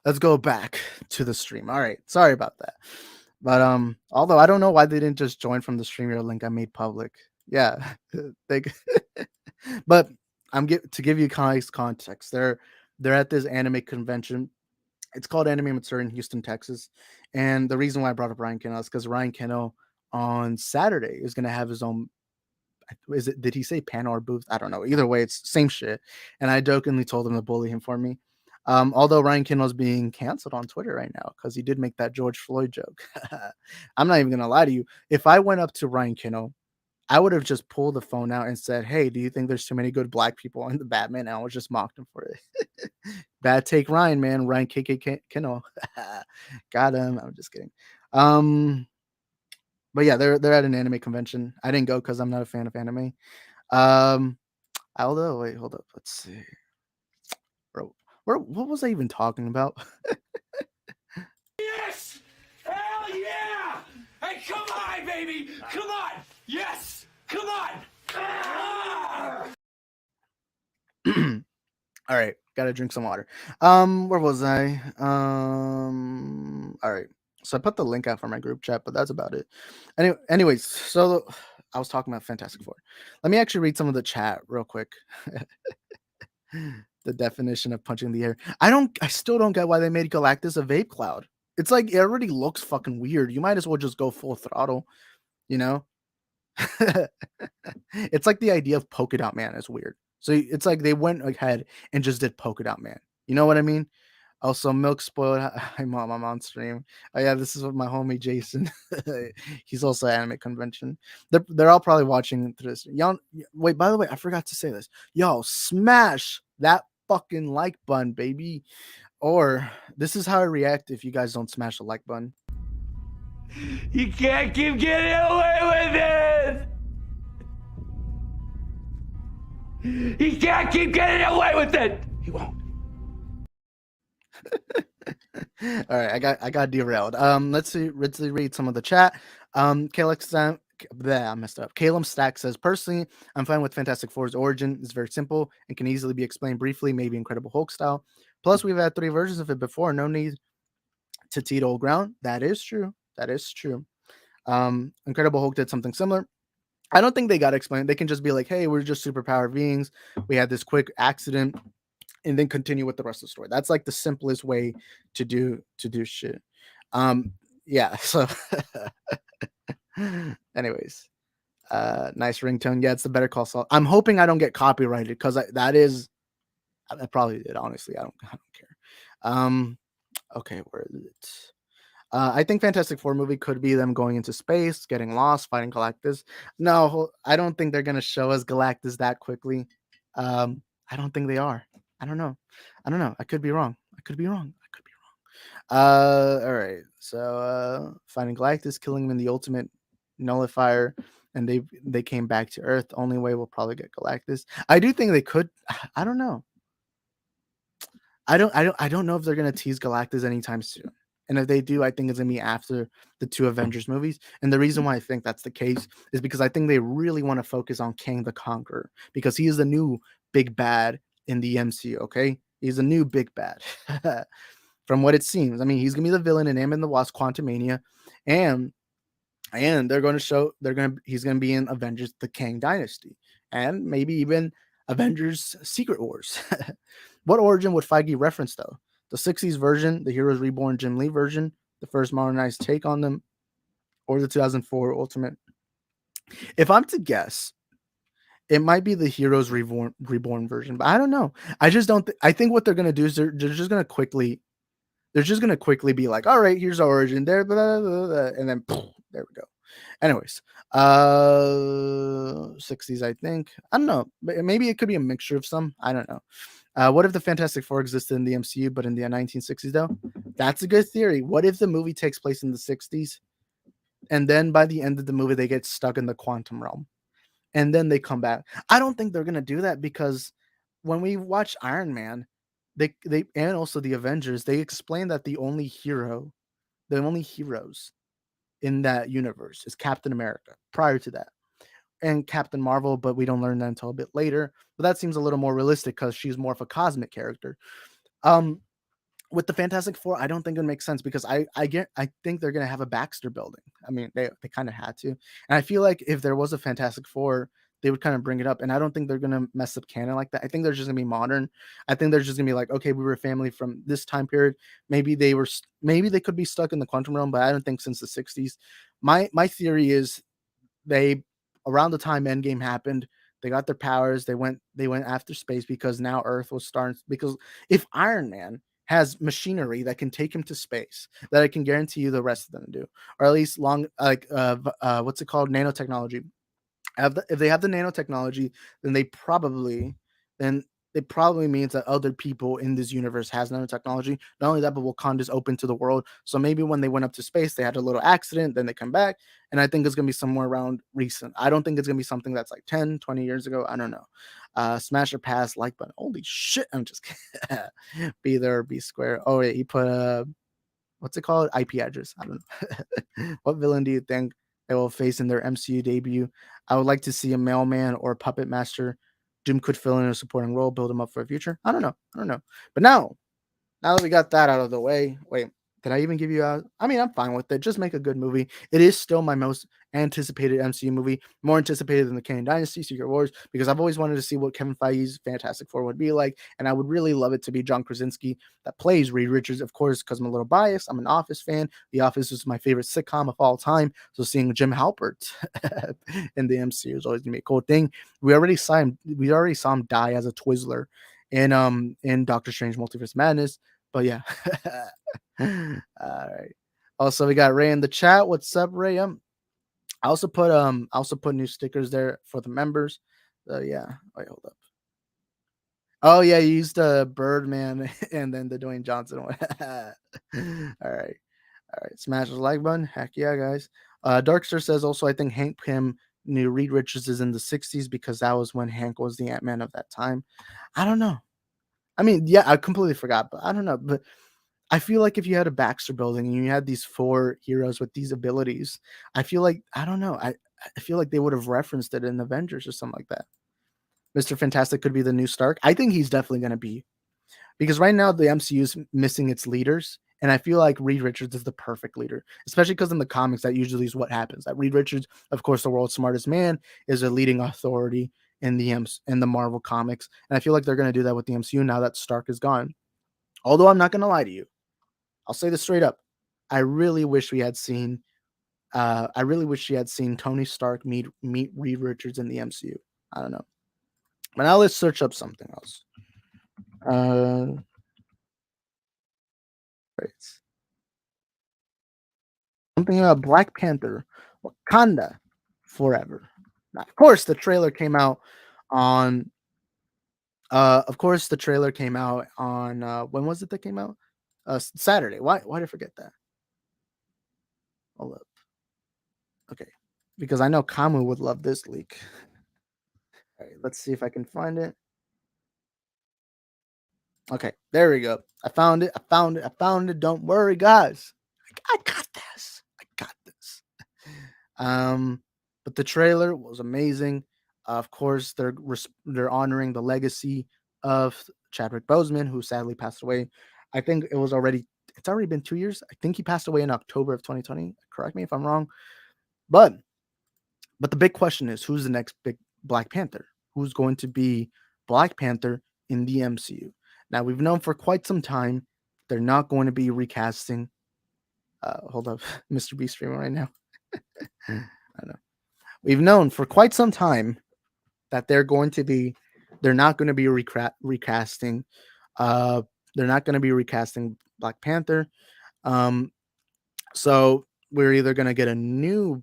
Let's go back to the stream. All right, sorry about that. But although I don't know why they didn't just join from the StreamYard link I made public. Yeah, they. But to give you context. They're at this anime convention. It's called Anime Matsuri in Houston, Texas. And the reason why I brought up Ryan Kinno is because Ryan Kinno on Saturday is going to have his own. Did he say panel or booth? I don't know. Either way, it's same shit. And I jokingly told him to bully him for me. Although Ryan Kinno's being canceled on Twitter right now because he did make that George Floyd joke. I'm not even going to lie to you. If I went up to Ryan Kinno, I would have just pulled the phone out and said, "Hey, do you think there's too many good black people in the Batman?" And I would just mocked him for it. Bad take, Ryan, man. Ryan KK Kinno. Got him. I'm just kidding. But yeah, they're at an anime convention. I didn't go because I'm not a fan of anime. Although, wait, hold up. Let's see. Bro, what was I even talking about? Yes! Hell yeah! Hey, come on, baby! Come on! Yes! Come on! Ah! All right, gotta drink some water. Where was I? All right. So I put the link out for my group chat, but that's about it. Anyways, so I was talking about Fantastic Four. Let me actually read some of the chat real quick. The definition of punching the air. I still don't get why they made Galactus a vape cloud. It's like it already looks fucking weird. You might as well just go full throttle, you know? It's like the idea of Polka Dot Man is weird. So it's like they went ahead and just did Polka Dot Man. You know what I mean? Also, Milk Spoiled. Hi, Mom. I'm on stream. Oh, yeah, this is with my homie Jason. He's also at Anime Convention. They're all probably watching through this. Y'all, wait, by the way, I forgot to say this. Yo, smash that fucking like button, baby. Or this is how I react if you guys don't smash the like button. You can't keep getting away with it! He can't keep getting away with it! He won't. All right, I got derailed. Let's read some of the chat. I messed up. Caleb Stack says, personally, I'm fine with Fantastic Four's origin. It's very simple and can easily be explained briefly, maybe Incredible Hulk style. Plus, we've had 3 versions of it before. No need to teeter old ground. That is true. That is true. Incredible Hulk did something similar. I don't think they got to explain. They can just be like, hey, we're just superpowered beings. We had this quick accident, and then continue with the rest of the story. That's like the simplest way to do shit. Yeah. So, anyways, nice ringtone. Yeah, it's the Better Call Saul. I'm hoping I don't get copyrighted because that is. I probably did. Honestly, I don't care. Okay, where is it? I think Fantastic Four movie could be them going into space, getting lost, fighting Galactus. No, I don't think they're gonna show us Galactus that quickly. I don't think they are. I don't know. I could be wrong. All right. So finding Galactus, killing him in the ultimate nullifier, and they came back to Earth. Only way we'll probably get Galactus. I do think they could. I don't know. I don't know if they're gonna tease Galactus anytime soon. And if they do, I think it's gonna be after the 2 Avengers movies. And the reason why I think that's the case is because I think they really want to focus on Kang the Conqueror because he is the new big bad in the MCU. Okay, he's a new big bad. From what it seems, I mean, he's gonna be the villain in Ant-Man and the Wasp: Quantumania, and they're going to show he's going to be in Avengers: The Kang Dynasty, and maybe even Avengers: Secret Wars. What origin would Feige reference though? The 60s version, the Heroes Reborn Jim Lee version, the first modernized take on them, or the 2004 Ultimate? If I'm to guess, it might be the Heroes Reborn version, but I don't know. I just don't. I think what they're going to do is they're just going to quickly. They're just going to quickly be like, all right, here's our origin there, blah, blah, blah, and then there we go. Anyways, 60s, I think. I don't know. Maybe it could be a mixture of some. I don't know. What if the Fantastic Four existed in the MCU, but in the 1960s, though? That's a good theory. What if the movie takes place in the 60s, and then by the end of the movie, they get stuck in the quantum realm, and then they come back? I don't think they're going to do that because when we watch Iron Man, they and also the Avengers, they explain that the only heroes in that universe is Captain America prior to that, and Captain Marvel, but we don't learn that until a bit later. But that seems a little more realistic because she's more of a cosmic character. With the Fantastic Four, I don't think it makes sense because I think they're gonna have a Baxter building. I mean, they kind of had to, and I feel like if there was a Fantastic Four, they would kind of bring it up. And I don't think they're gonna mess up canon like that. I think they're just gonna be modern. I think they're just gonna be like, okay, we were a family from this time period. Maybe they could be stuck in the quantum realm, but I don't think since the 60s. My theory is they around the time Endgame happened, they got their powers. They went after space because now Earth was starting. Because if Iron Man has machinery that can take him to space, that I can guarantee you the rest of them do, or at least what's it called, nanotechnology. If they have the nanotechnology, then it probably means that other people in this universe has nanotechnology. Not only that, but Wakanda's open to the world. So maybe when they went up to space, they had a little accident, then they come back. And I think it's going to be somewhere around recent. I don't think it's going to be something that's like 10, 20 years ago. I don't know. Smash or pass, like button. Holy shit. I'm just kidding. Be there or be square. Oh, yeah. He put what's it called? IP address. I don't know. What villain do you think they will face in their MCU debut? I would like to see a mailman or a puppet master. Doom could fill in a supporting role, build him up for a future. I don't know. But now that we got that out of the way, wait, did I even give you a? I mean, I'm fine with it. Just make a good movie. It is still my most anticipated MCU movie, more anticipated than the Kang Dynasty, Secret Wars, because I've always wanted to see what Kevin Feige's Fantastic Four would be like, and I would really love it to be John Krasinski that plays Reed Richards, of course, because I'm a little biased. I'm an Office fan. The Office is my favorite sitcom of all time, so seeing Jim Halpert in the MCU is always gonna be a cool thing. We already saw him die as a Twizzler in Doctor Strange Multiverse Madness. But yeah. All right. Also, we got Ray in the chat. What's up, Ray? I also put new stickers there for the members. Yeah. Wait, hold up. Oh yeah, you used Birdman and then the Dwayne Johnson one. All right. All right, smash the like button. Heck yeah, guys. Darkster says also, I think Hank Pym knew Reed Richards is in the 60s because that was when Hank was the Ant-Man of that time. I don't know. I mean, yeah, I completely forgot, but I don't know. But I feel like if you had a Baxter building and you had these four heroes with these abilities, I feel like, I don't know. I feel like they would have referenced it in Avengers or something like that. Mr. Fantastic could be the new Stark. I think he's definitely going to be, because right now the MCU is missing its leaders, and I feel like Reed Richards is the perfect leader, especially because in the comics that usually is what happens. That Reed Richards, of course, the world's smartest man, is a leading authority in the Marvel comics, and I feel like they're going to do that with the MCU now that Stark is gone. Although I'm not going to lie to you, I'll say this straight up. I really wish we had seen. I really wish she had seen Tony Stark meet Reed Richards in the MCU. I don't know, but now let's search up something else. Right. Something about Black Panther, Wakanda Forever. Now, of course, the trailer came out on. Of course, the trailer came out on. When was it that came out? Saturday. Why did I forget that? Hold up. Okay, because I know Kamu would love this leak. All right, let's see if I can find it. Okay, there we go. I found it. I found it. I found it. Don't worry, guys. I got this. I got this. Um, but the trailer was amazing. Of course, they're honoring the legacy of Chadwick Boseman, who sadly passed away. I think it's already been 2 years. I think he passed away in October of 2020. Correct me if I'm wrong. But the big question is, who's the next big Black Panther? Who's going to be Black Panther in the MCU? Now we've known for quite some time they're not going to be recasting. Hold up, Mr. B streaming right now. I know. We've known for quite some time that they're not going to be recasting. Uh, they're not going to be recasting Black Panther. Um, so we're either going to get a new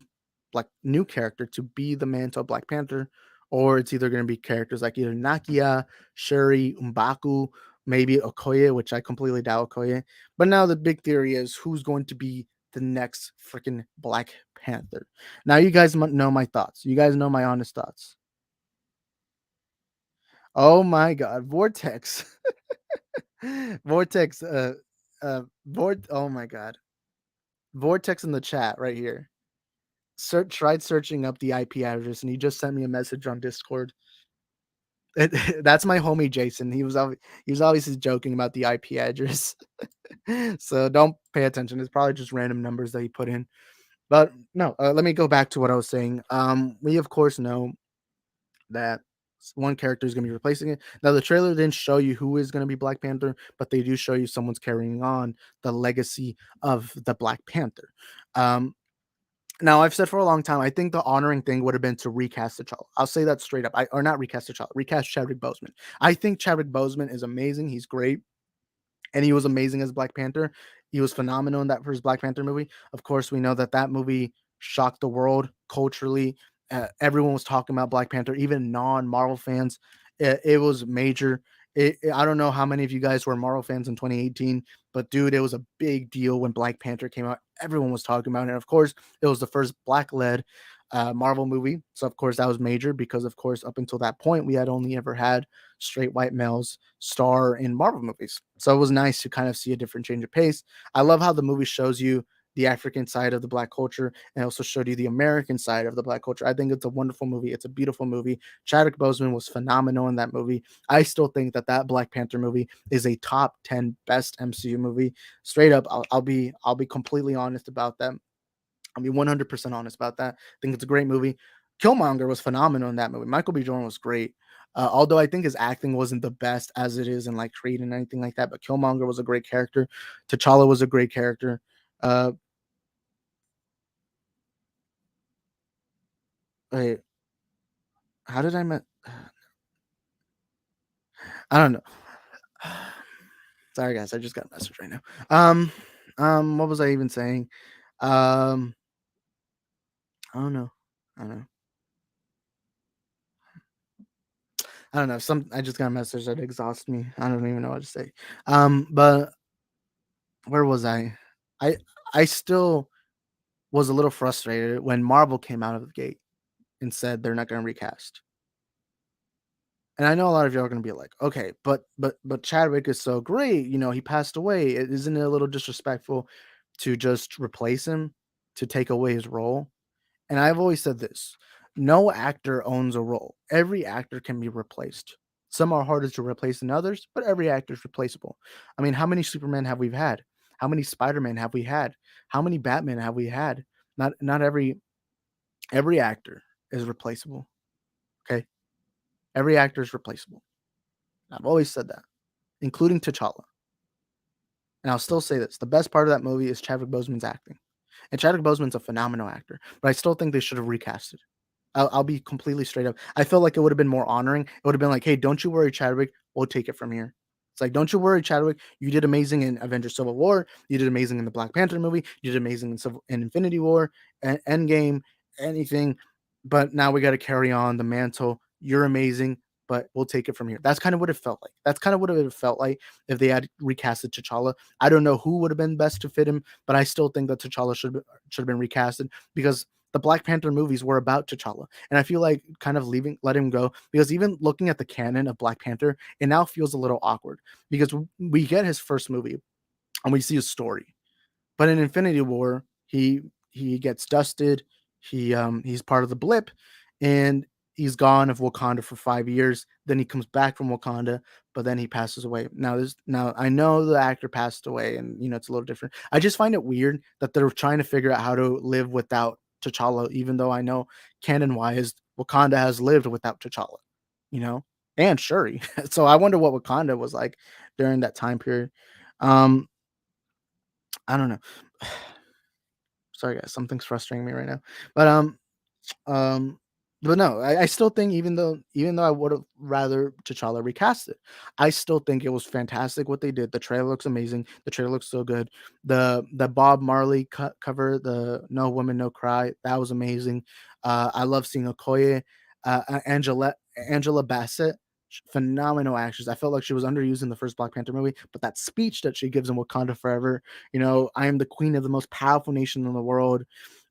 character to be the mantle of Black Panther, or it's either going to be characters like either Nakia, Shuri, M'Baku, maybe Okoye, which I completely doubt Okoye. But now the big theory is who's going to be the next freaking Black Panther. Now you guys know my thoughts. You guys know my honest thoughts. Oh my God, Vortex, Vortex, oh my God, Vortex in the chat right here. Tried searching up the IP address, and he just sent me a message on Discord. That's my homie Jason. He was obviously joking about the IP address, so don't pay attention. It's probably just random numbers that he put in. But no, let me go back to what I was saying. We of course know that one character is going to be replacing it. Now, the trailer didn't show you who is going to be Black Panther, but they do show you someone's carrying on the legacy of the Black Panther. Now, I've said for a long time, I think the honoring thing would have been to recast T'Challa. I'll say that straight up. Or not recast T'Challa, recast Chadwick Boseman. I think Chadwick Boseman is amazing. He's great. And he was amazing as Black Panther. He was phenomenal in that first Black Panther movie. Of course, we know that movie shocked the world culturally. Everyone was talking about Black Panther, even non-Marvel fans. It was major. I don't know how many of you guys were Marvel fans in 2018, but dude, it was a big deal when Black Panther came out. Everyone was talking about it. And of course, it was the first Black-led Marvel movie. So, of course, that was major because, of course, up until that point, we had only ever had straight white males star in Marvel movies. So it was nice to kind of see a different change of pace. I love how the movie shows you the African side of the Black culture and also showed you the American side of the Black culture. I think it's a wonderful movie. It's a beautiful movie. Chadwick Boseman was phenomenal in that movie. I still think that Black Panther movie is a top 10 best MCU movie. Straight up, I'll be completely honest about that. I'll be 100% honest about that. I think it's a great movie. Killmonger was phenomenal in that movie. Michael B. Jordan was great. Although I think his acting wasn't the best as it is in like Creed and anything like that, but Killmonger was a great character. T'Challa was a great character. Wait, how did I met? I don't know. Sorry guys, I just got a message right now. What was I even saying? I don't know. I don't know. I don't know. I just got a message that exhausts me. I don't even know what to say. But where was I? I I still was a little frustrated when Marvel came out of the gate and said they're not going to recast. And I know a lot of you are going to be like, okay, but Chadwick is so great. He passed away. Isn't it a little disrespectful to just replace him, to take away his role? And I've always said this: no actor owns a role. Every actor can be replaced. Some are harder to replace than others, but every actor is replaceable. I mean, how many Superman have we had? How many Spider-Man have we had? How many Batman have we had? Not every actor is replaceable. Okay, every actor is replaceable. I've always said that, including T'Challa. And I'll still say this: the best part of that movie is Chadwick Boseman's acting, and Chadwick Boseman's a phenomenal actor. But I still think they should have recasted. I'll be completely straight up. I feel like it would have been more honoring. It would have been like, hey, don't you worry, Chadwick. We'll take it from here. It's like, don't you worry, Chadwick. You did amazing in Avengers Civil War. You did amazing in the Black Panther movie. You did amazing in Infinity War, Endgame, anything. But now we got to carry on the mantle. You're amazing, but we'll take it from here. That's kind of what it felt like. That's kind of what it felt like if they had recasted T'Challa. I don't know who would have been best to fit him, but I still think that T'Challa should have been recasted because the Black Panther movies were about T'Challa. And I feel like kind of let him go because even looking at the canon of Black Panther, it now feels a little awkward because we get his first movie and we see his story. But in Infinity War, he gets dusted. He's part of the blip and he's gone of Wakanda for 5 years. Then he comes back from Wakanda, but then he passes away. Now I know the actor passed away and it's a little different. I just find it weird that they're trying to figure out how to live without T'Challa, even though I know canon wise Wakanda has lived without T'Challa, and Shuri. So I wonder what Wakanda was like during that time period. Um, I don't know. Sorry guys, something's frustrating me right now. But um, but no, I still think even though I would have rather T'Challa recast it, I still think it was fantastic what they did. The trailer looks amazing. The trailer looks so good. The Bob Marley cover, the No Woman No Cry, that was amazing. I love seeing Okoye, Angela Bassett. Phenomenal actress. I felt like she was underused in the first Black Panther movie, but that speech that she gives in Wakanda Forever, I am the queen of the most powerful nation in the world,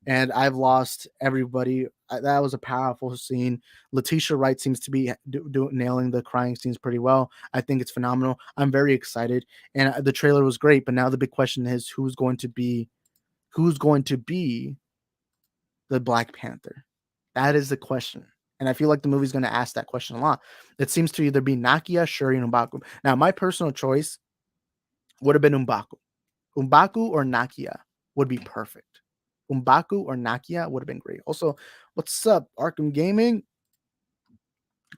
and I've lost everybody. That was a powerful scene. Letitia Wright seems to be nailing the crying scenes pretty well. I think it's phenomenal. I'm very excited, and the trailer was great. But now the big question is who's going to be the Black Panther? That is the question. And I feel like the movie's going to ask that question a lot. It seems to either be Nakia, Shuri, and M'Baku. Now, my personal choice would have been M'Baku. M'Baku or Nakia would be perfect. M'Baku or Nakia would have been great. Also, what's up, Arkham Gaming?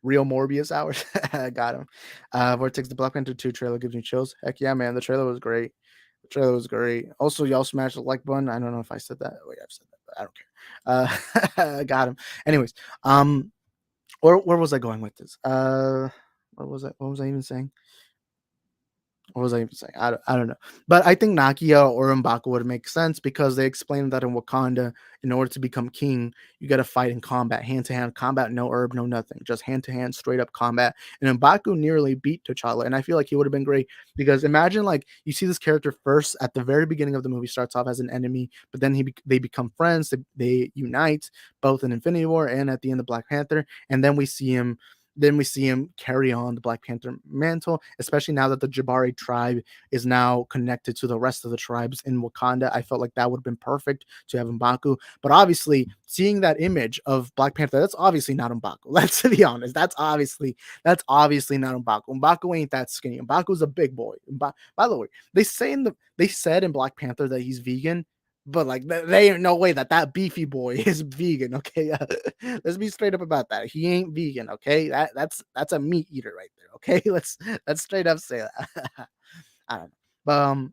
Real Morbius hours. I got him. Vortex, the Black Panther 2 trailer gives me chills. Heck yeah, man. The trailer was great. Also, y'all smash the like button. I don't know if I said that. Wait, I've said that, but I don't care. Got him. Anyways, where was I going with this? What was I even saying? What was I even saying? I don't know. But I think Nakia or M'Baku would make sense because they explained that in Wakanda, in order to become king, you got to fight in combat, hand-to-hand combat, no herb, no nothing, just hand-to-hand, straight-up combat. And M'Baku nearly beat T'Challa, and I feel like he would have been great because imagine like you see this character first at the very beginning of the movie starts off as an enemy, but then they become friends, they unite both in Infinity War and at the end of Black Panther, and then we see him carry on the Black Panther mantle, especially now that the Jabari tribe is now connected to the rest of the tribes in Wakanda. I felt like that would have been perfect to have M'Baku. But obviously, seeing that image of Black Panther, that's obviously not M'Baku. Let's be honest. That's obviously not M'Baku. M'Baku ain't that skinny. M'Baku's a big boy. By the way, they said in Black Panther that he's vegan, but like they ain't no way that beefy boy is vegan. Okay, let's be straight up about that. He ain't vegan. Okay, that's a meat eater right there. Okay, let's straight up say that. I don't know,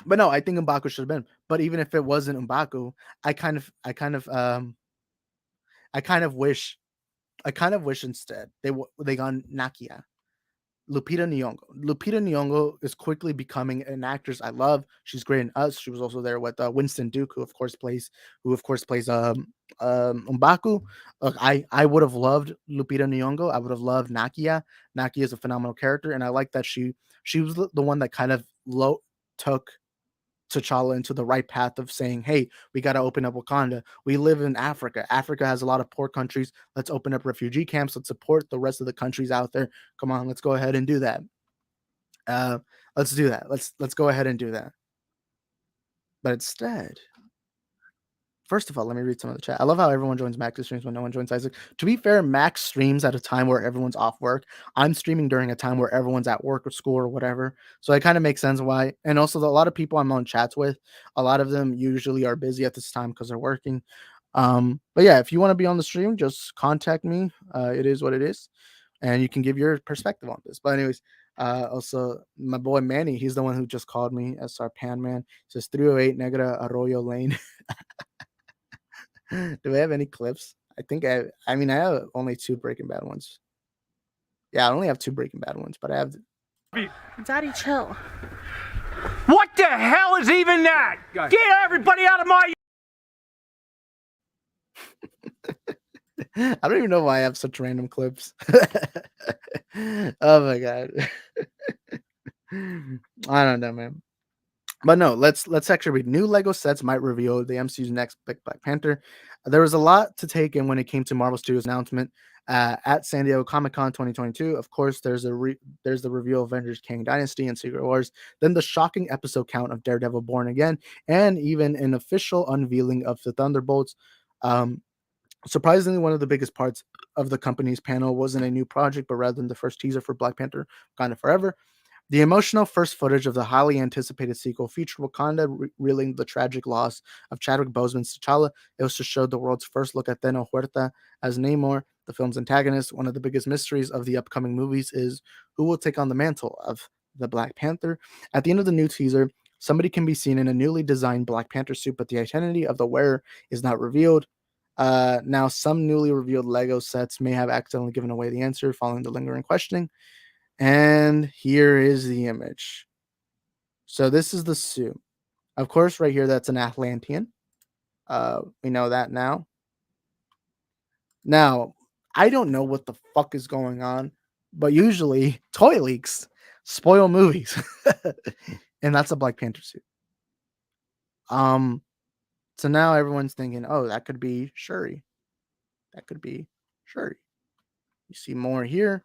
but no, I think M'Baku should have been. But even if it wasn't M'Baku, I kind of wish instead they got Nakia. Lupita Nyong'o is quickly becoming an actress I love. She's great in Us. She was also there with Winston Duke, who of course plays M'Baku. Look, I would have loved Lupita Nyong'o. I would have loved Nakia. Nakia is a phenomenal character, and I like that she was the one that kind of took T'Challa into the right path of saying, hey, we got to open up Wakanda. We live in Africa. Africa has a lot of poor countries. Let's open up refugee camps. Let's support the rest of the countries out there. Come on, let's go ahead and do that. Let's do that. Let's go ahead and do that. But instead, first of all, let me read some of the chat. I love how everyone joins Max's streams when no one joins Isaac. To be fair, Max streams at a time where everyone's off work. I'm streaming during a time where everyone's at work or school or whatever. So it kind of makes sense why. And also, a lot of people I'm on chats with, a lot of them usually are busy at this time because they're working. But yeah, if you want to be on the stream, just contact me. It is what it is. And you can give your perspective on this. But anyways, also my boy Manny, he's the one who just called me as our pan man. He says 308 Negra Arroyo Lane. Do we have any clips? I mean, I have only 2 Breaking Bad ones. Yeah, I only have 2 Breaking Bad ones, but I have. Daddy, chill. What the hell is even that? Get everybody out of my... I don't even know why I have such random clips. Oh my god. I don't know, man. But no, let's actually read. New Lego sets might reveal the MCU's next big Black Panther. There was a lot to take in when it came to Marvel Studios' announcement at San Diego Comic-Con 2022. Of course, there's the reveal of Avengers Kang Dynasty and Secret Wars, then the shocking episode count of Daredevil Born Again, and even an official unveiling of the Thunderbolts. Surprisingly, one of the biggest parts of the company's panel wasn't a new project, but rather than the first teaser for Black Panther Wakanda Forever. The emotional first footage of the highly anticipated sequel featured Wakanda reeling the tragic loss of Chadwick Boseman's T'Challa. It was to show the world's first look at Teno Huerta as Namor, the film's antagonist. One of the biggest mysteries of the upcoming movies is who will take on the mantle of the Black Panther. At the end of the new teaser, somebody can be seen in a newly designed Black Panther suit, but the identity of the wearer is not revealed. Now, some newly revealed Lego sets may have accidentally given away the answer following the lingering questioning. And here is the image. So this is the suit. Of course, right here, that's an Atlantean. We know that now. Now, I don't know what the fuck is going on, but usually toy leaks spoil movies. And that's a Black Panther suit. So now everyone's thinking, oh, that could be Shuri. That could be Shuri. You see more here.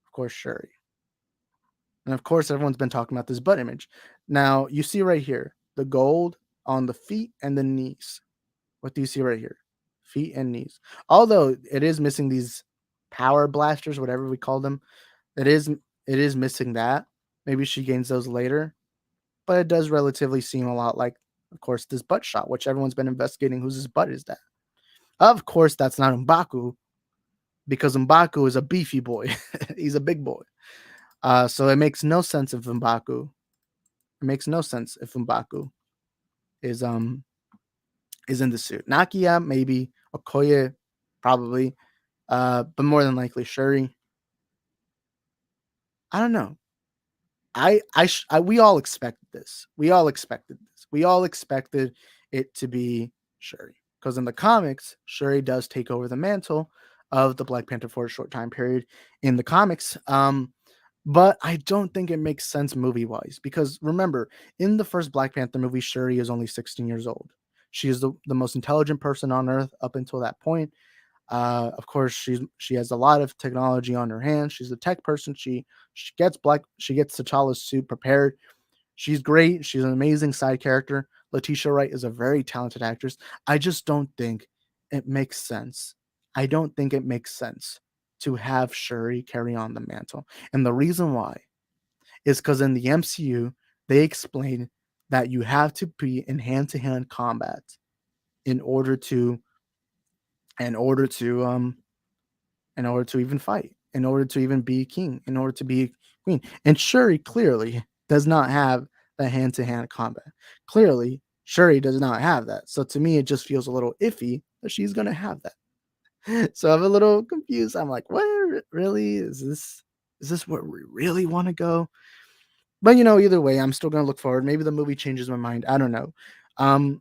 Of course, Shuri. And of course, everyone's been talking about this butt image. Now, you see right here, the gold on the feet and the knees. What do you see right here? Feet and knees. Although it is missing these power blasters, whatever we call them. It is missing that. Maybe she gains those later. But it does relatively seem a lot like, of course, this butt shot, which everyone's been investigating. Whose butt is that? Of course, that's not M'Baku, because M'Baku is a beefy boy. He's a big boy. So it makes no sense if M'Baku. It makes no sense if M'Baku is in the suit. Nakia, maybe. Okoye, probably. But more than likely Shuri. I don't know. We all expected this. We all expected it to be Shuri. Because in the comics, Shuri does take over the mantle of the Black Panther for a short time period in the comics. But I don't think it makes sense movie-wise. Because remember, in the first Black Panther movie, Shuri is only 16 years old. She is the most intelligent person on Earth up until that point. Of course, she has a lot of technology on her hands. She's a tech person. She gets T'Challa's suit prepared. She's great. She's an amazing side character. Letitia Wright is a very talented actress. I just don't think it makes sense. I don't think it makes sense to have Shuri carry on the mantle. And the reason why is because in the MCU, they explain that you have to be in hand-to-hand combat in order to even fight, in order to even be king, in order to be queen. And Shuri clearly does not have the hand-to-hand combat. Clearly, Shuri does not have that. So to me, it just feels a little iffy that she's going to have that. So I'm a little confused. I'm like, what really is this where we really want to go? But either way, I'm still going to look forward. Maybe the movie changes my mind. I don't know. I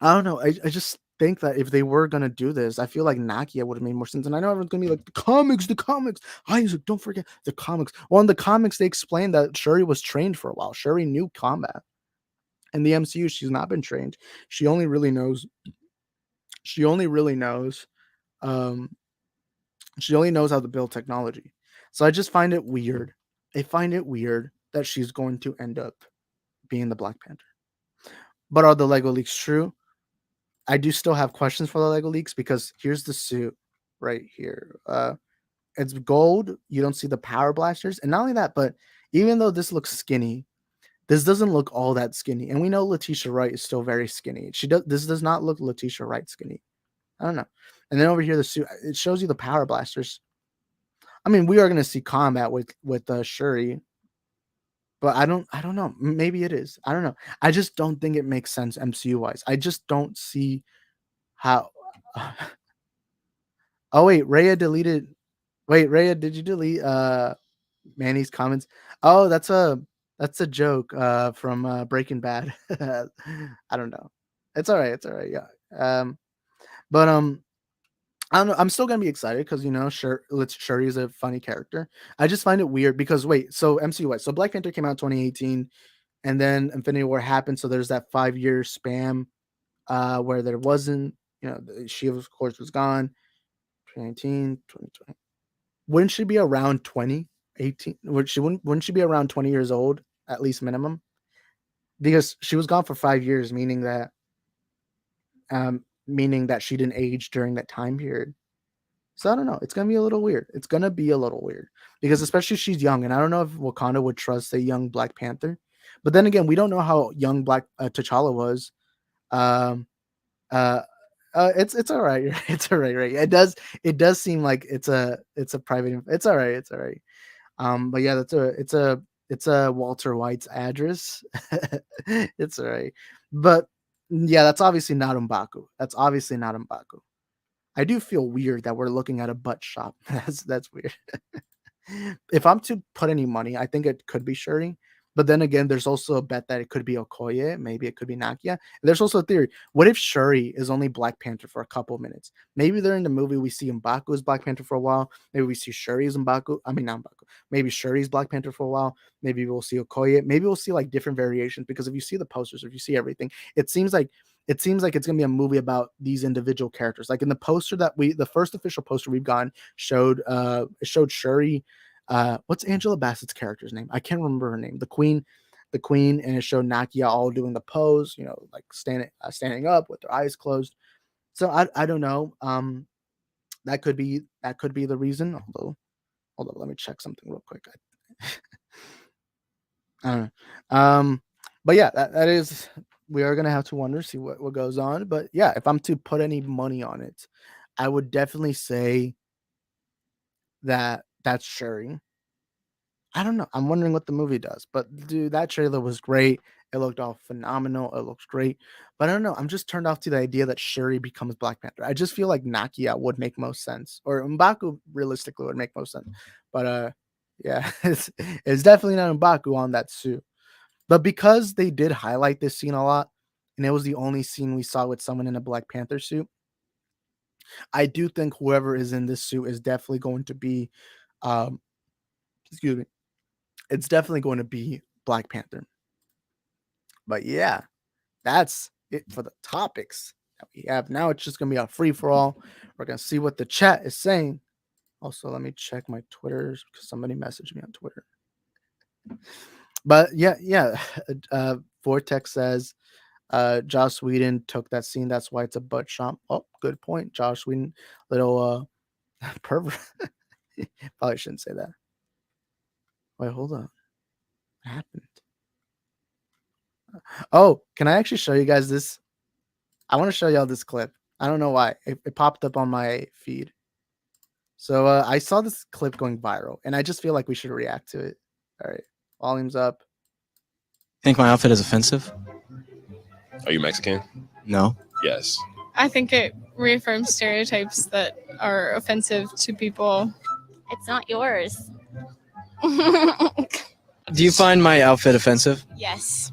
don't know. I just think that if they were gonna do this, I feel like Nakia would have made more sense. And I know everyone's gonna be like, the comics. Isaac, don't forget the comics. Well, in the comics, they explained that Shuri was trained for a while. Shuri knew combat. In the MCU, she's not been trained. She only really knows. She only really knows. Um, she only knows how to build technology. So I just find it weird. I find it weird that she's going to end up being the Black Panther. But are the Lego leaks true? I do still have questions for the Lego leaks because here's the suit right here. It's gold. You don't see the power blasters. And not only that, but even though this looks skinny, this doesn't look all that skinny. And we know Letitia Wright is still very skinny. This does not look Letitia Wright skinny. I don't know. And then over here, the suit, it shows you the power blasters. I mean, we are going to see combat with Shuri, but I don't know. Maybe it is. I don't know. I just don't think it makes sense MCU wise. I just don't see how. Oh wait, Rhea deleted. Wait, Rhea, did you delete Manny's comments? Oh, that's a joke from Breaking Bad. I don't know. It's all right. It's all right. Yeah. But I don't know. I'm still gonna be excited because Shuri is a funny character. I just find it weird because wait, so MCU wise, so Black Panther came out in 2018, and then Infinity War happened. So there's that 5-year spam where there wasn't, she of course was gone. 2019, 2020. Wouldn't she be around 20, 18? Wouldn't she be around 20 years old at least minimum? Because she was gone for 5 years, meaning that she didn't age during that time period. So I don't know. It's gonna be a little weird. It's gonna be a little weird because especially she's young, and I don't know if Wakanda would trust a young Black Panther. But then again, we don't know how young Black T'Challa was. It's all right. It's all right, right? It does seem like it's a private. It's all right. It's all right. But yeah, it's a Walter White's address. It's all right. But yeah, that's obviously not M'Baku. That's obviously not M'Baku. I do feel weird that we're looking at a butt shop. That's weird. If I'm to put any money, I think it could be Shuri. But then again, there's also a bet that it could be Okoye. Maybe it could be Nakia. And there's also a theory. What if Shuri is only Black Panther for a couple of minutes? Maybe during the movie we see M'Baku as Black Panther for a while. Maybe we see Shuri as M'Baku. I mean, not M'Baku. Maybe Shuri's Black Panther for a while. Maybe we'll see Okoye. Maybe we'll see like different variations because if you see the posters, if you see everything, it seems like it's gonna be a movie about these individual characters. Like in the poster the first official poster we've gotten showed Shuri. What's Angela Bassett's character's name? I can't remember her name. The Queen, and it showed Nakia all doing the pose, like standing up with their eyes closed. So I don't know. That could be the reason. Although, hold up, let me check something real quick. I don't know. But yeah, that is. We are gonna have to wonder, see what goes on. But yeah, if I'm to put any money on it, I would definitely say that that's Shuri. I don't know. I'm wondering what the movie does. But dude, that trailer was great. It looked all phenomenal. It looks great. But I don't know. I'm just turned off to the idea that Shuri becomes Black Panther. I just feel like Nakia would make most sense. Or M'Baku realistically would make most sense. But yeah, it's definitely not M'Baku on that suit. But because they did highlight this scene a lot, and it was the only scene we saw with someone in a Black Panther suit, I do think whoever is in this suit is definitely going to be excuse me. It's definitely going to be Black Panther. But yeah, that's it for the topics that we have. Now it's just going to be a free-for-all. We're going to see what the chat is saying. Also, let me check my Twitter because somebody messaged me on Twitter. But yeah. Vortex says Joss Whedon took that scene. That's why it's a butt shop. Oh, good point. Joss Whedon, little pervert. Probably shouldn't say that. Wait, hold on. What happened? Oh, can I actually show you guys this? I want to show y'all this clip. I don't know why. It popped up on my feed. So I saw this clip going viral, and I just feel like we should react to it. All right. Volume's up. Think my outfit is offensive? Are you Mexican? No. Yes. I think it reaffirms stereotypes that are offensive to people. It's not yours. Do you find my outfit offensive? Yes.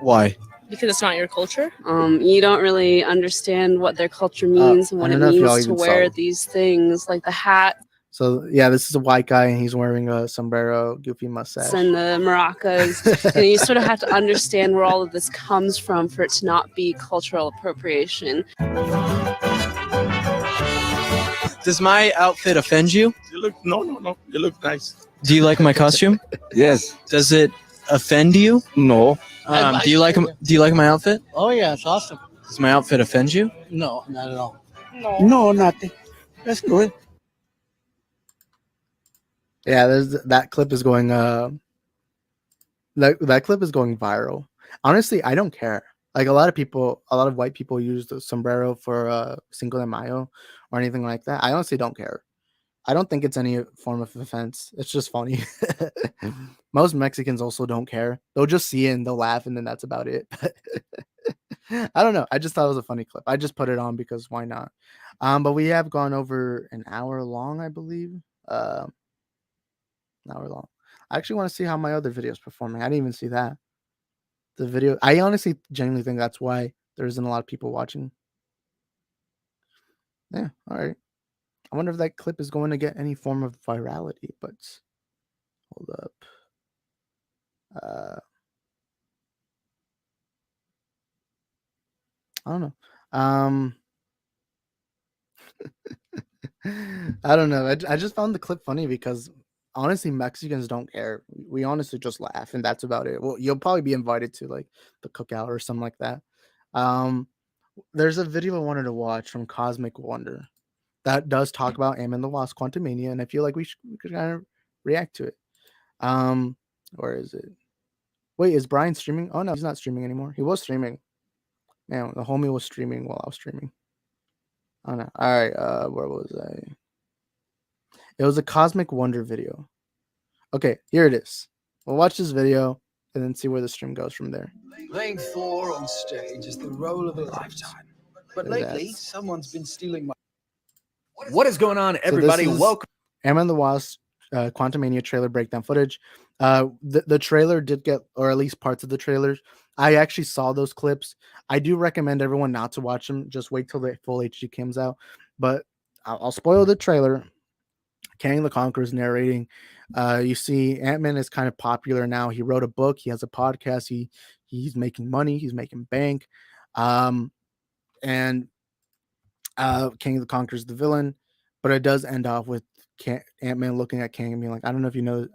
Why? Because it's not your culture. You don't really understand what their culture means and I what it don't know if y'all means to even wear saw. these things, like the hat So yeah, this is a white guy and he's wearing a sombrero, goofy mustache. and the maracas. And you sort of have to understand where all of this comes from for it to not be cultural appropriation. Does my outfit offend you? You look no. You look nice. Do you like my costume? Yes. Does it offend you? No. Do you like my outfit? Oh yeah, it's awesome. Does my outfit offend you? No, not at all. No, nothing. That's good. Yeah, that clip is going that clip is going viral. Honestly, I don't care. Like a lot of white people use the sombrero for Cinco de Mayo or anything like that. I honestly don't care. I don't think it's any form of offense. It's just funny. Most Mexicans also don't care. They'll just see it and they'll laugh and then that's about it. I don't know. I just thought it was a funny clip. I just put it on because why not? But we have gone over an hour long, I believe. An hour long. I actually want to see how my other video is performing. I didn't even see that. The video. I honestly genuinely think that's why there isn't a lot of people watching. Yeah. All right. I wonder if that clip is going to get any form of virality, but hold up. I don't know. I don't know. I just found the clip funny because honestly, Mexicans don't care. We honestly just laugh, and that's about it. Well, you'll probably be invited to like the cookout or something like that. There's a video I wanted to watch from Cosmic Wonder that does talk about Ant-Man the Wasp: Quantumania, and I feel like we could kind of react to it. Where is it? Wait, is Brian streaming? Oh no, he's not streaming anymore. He was streaming. Man, the homie was streaming while I was streaming. Oh no. All right. Where was I? It was a Cosmic Wonder video. Okay, here it is. We'll watch this video and then see where the stream goes from there. Playing Thor on stage is the role of a lifetime. But lately, someone's been stealing my... What is going on, everybody? So Welcome. Ant-Man the Wasp Quantumania trailer breakdown footage. The trailer did get, or at least parts of the trailers. I actually saw those clips. I do recommend everyone not to watch them. Just wait till the full HD comes out. But I'll spoil the trailer. Kang the Conqueror is narrating. You see, Ant-Man is kind of popular now. He wrote a book. He has a podcast. He's making money. He's making bank. And Kang the Conqueror is the villain. But it does end off with Ant-Man looking at Kang and being like, I don't know if you know,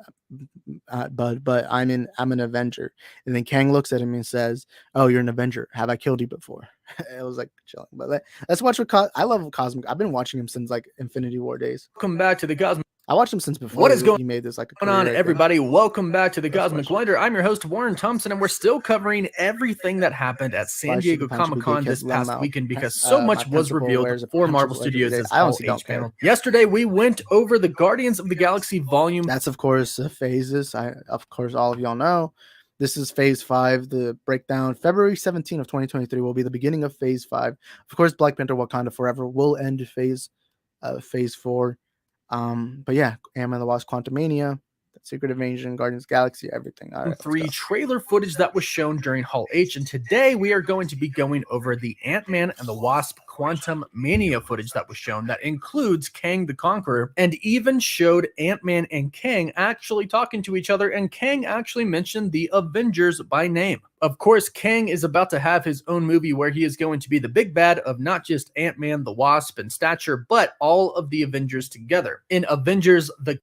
bud, but I'm an Avenger. And then Kang looks at him and says, oh, you're an Avenger. Have I killed you before? It was like chilling. But let's watch what I love Cosmic. I've been watching him since like Infinity War days. Welcome back to the Cosmic. I watched him since before. What is going He made this like on, everybody? Welcome back to the Cosmic Wonder. I'm your host, Warren Thompson, and we're still covering everything that happened at San Diego Comic-Con this past weekend because so much was revealed for Marvel Studios' Hall H panel. Yesterday, we went over the Guardians of the Galaxy volume. That's, of course, phases. Of course, all of y'all know. This is Phase 5. The breakdown, February 17 of 2023, will be the beginning of Phase 5. Of course, Black Panther Wakanda Forever will end Phase 4. But yeah, Ant-Man the Wasp: Quantumania, Secret Invasion, Guardians of the Galaxy, everything. All right, 3 trailer footage that was shown during Hall H, and today we are going to be going over the Ant-Man and the Wasp Quantumania footage that was shown that includes Kang the Conqueror and even showed Ant-Man and Kang actually talking to each other, and Kang actually mentioned the Avengers by name. Of course, Kang is about to have his own movie where he is going to be the big bad of not just Ant-Man, the Wasp, and Stature, but all of the Avengers together. In Avengers, the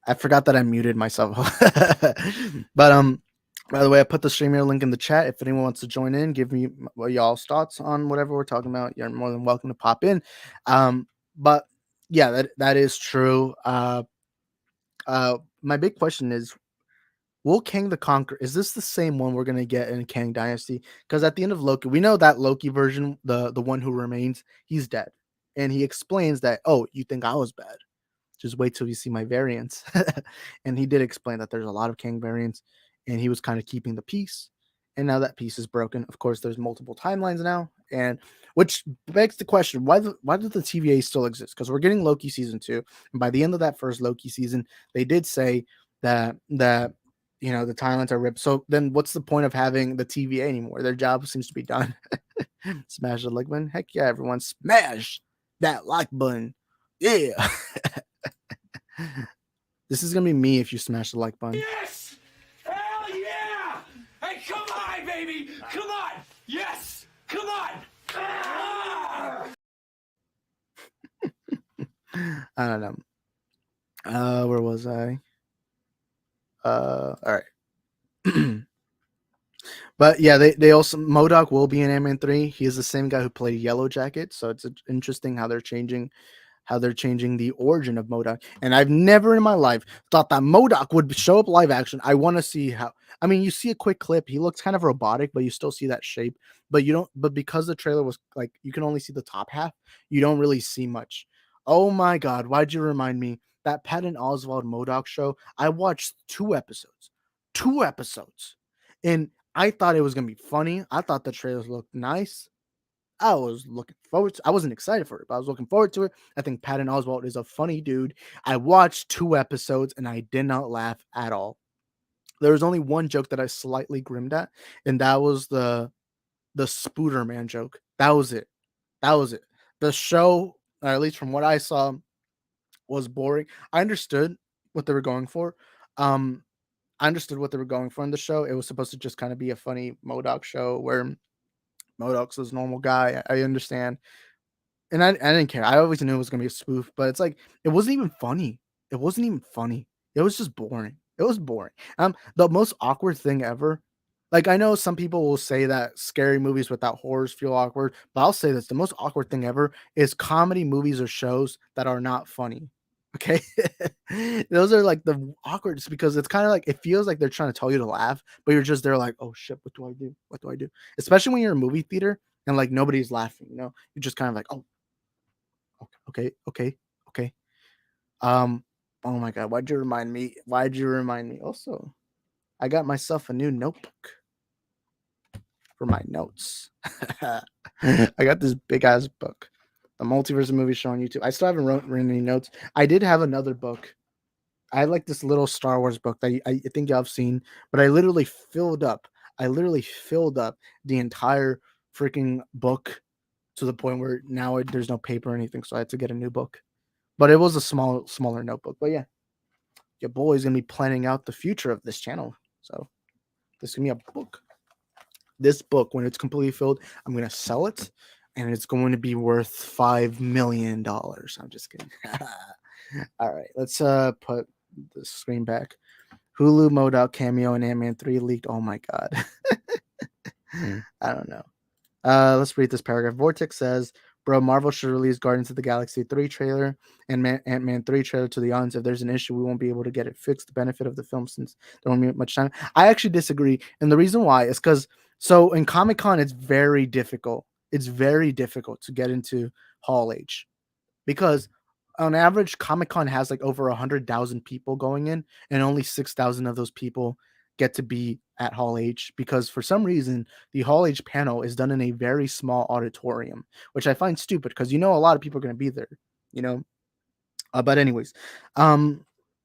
I forgot that I muted myself. But by the way, I put the streamer link in the chat. If anyone wants to join in, give me y'all's thoughts on whatever we're talking about. You're more than welcome to pop in. But yeah, that is true. My big question is, will Kang the Conqueror, is this the same one we're gonna get in Kang Dynasty? Because at the end of Loki, we know that Loki version, the one who remains, he's dead. And he explains that, oh, you think I was bad? Just wait till you see my variants. And he did explain that there's a lot of Kang variants, and he was kind of keeping the peace. And now that peace is broken. Of course, there's multiple timelines now, and which begs the question: why does the TVA still exist? Because we're getting Loki season 2, and by the end of that first Loki season, they did say that you know the timelines are ripped. So then, what's the point of having the TVA anymore? Their job seems to be done. Smash the like button. Heck yeah, everyone, smash that like button. Yeah. This is gonna be me if you smash the like button. Yes! Hell yeah! Hey, come on, baby! Come on! Yes! Come on! Ah! I don't know. Where was I? All right. But yeah, they also MODOK will be in Ant-Man 3. He is the same guy who played Yellow Jacket, so it's interesting how they're changing the origin of MODOK. And I've never in my life thought that MODOK would show up live action. I want to see how. I mean, you see a quick clip. He looks kind of robotic, but you still see that shape. But you don't. But because the trailer was like, you can only see the top half. You don't really see much. Oh my God! Why'd you remind me that Patton Oswalt MODOK show? I watched 2 episodes, and I thought it was gonna be funny. I thought the trailers looked nice. I was looking forward to. I wasn't excited for it, but I was looking forward to it. I think Patton Oswalt is a funny dude. I watched 2 episodes and I did not laugh at all. There was only one joke that I slightly grimmed at, and that was the Spooderman joke. That was it. That was it. The show, or at least from what I saw, was boring. I understood what they were going for. I understood what they were going for in the show. It was supposed to just kind of be a funny MODOK show where MODOK's this normal guy. I understand. And I didn't care. I always knew it was gonna be a spoof, but it's like it wasn't even funny. It wasn't even funny. It was just boring. It was boring. The most awkward thing ever. Like I know some people will say that scary movies without horrors feel awkward, but I'll say this: the most awkward thing ever is comedy movies or shows that are not funny. Okay, those are like the awkwardest because it's kind of like it feels like they're trying to tell you to laugh, but you're just there like, oh shit, what do I do? What do I do? Especially when you're in a movie theater and like nobody's laughing, you know, you're just kind of like, oh, okay. Oh my God, why'd you remind me? Also, I got myself a new notebook for my notes. I got this big ass book, the Multiverse movie show on YouTube. I still haven't written any notes. I did have another book. I had like this little Star Wars book that I think y'all have seen, but I literally filled up the entire freaking book to the point where now there's no paper or anything, so I had to get a new book. But it was a smaller notebook. But yeah, your boy's gonna be planning out the future of this channel. So this is gonna be a book. This book, when it's completely filled, I'm gonna sell it, and it's going to be worth $5 million. I'm just kidding. All right, let's put the screen back. Hulu MODOK cameo in Ant-Man 3 leaked. Oh my God. I don't know. Let's read this paragraph. Vortex says, bro, Marvel should release Guardians of the Galaxy 3 trailer and Ant-Man 3 trailer to the audience. If there's an issue, we won't be able to get it fixed. The benefit of the film since there won't be much time. I actually disagree. And the reason why is because, so in Comic-Con, it's very difficult. It's very difficult to get into Hall H because on average, Comic-Con has like over 100,000 people going in, and only 6,000 of those people get to be at Hall H because for some reason the Hall H panel is done in a very small auditorium, which I find stupid because you know a lot of people are going to be there, you know. But anyways,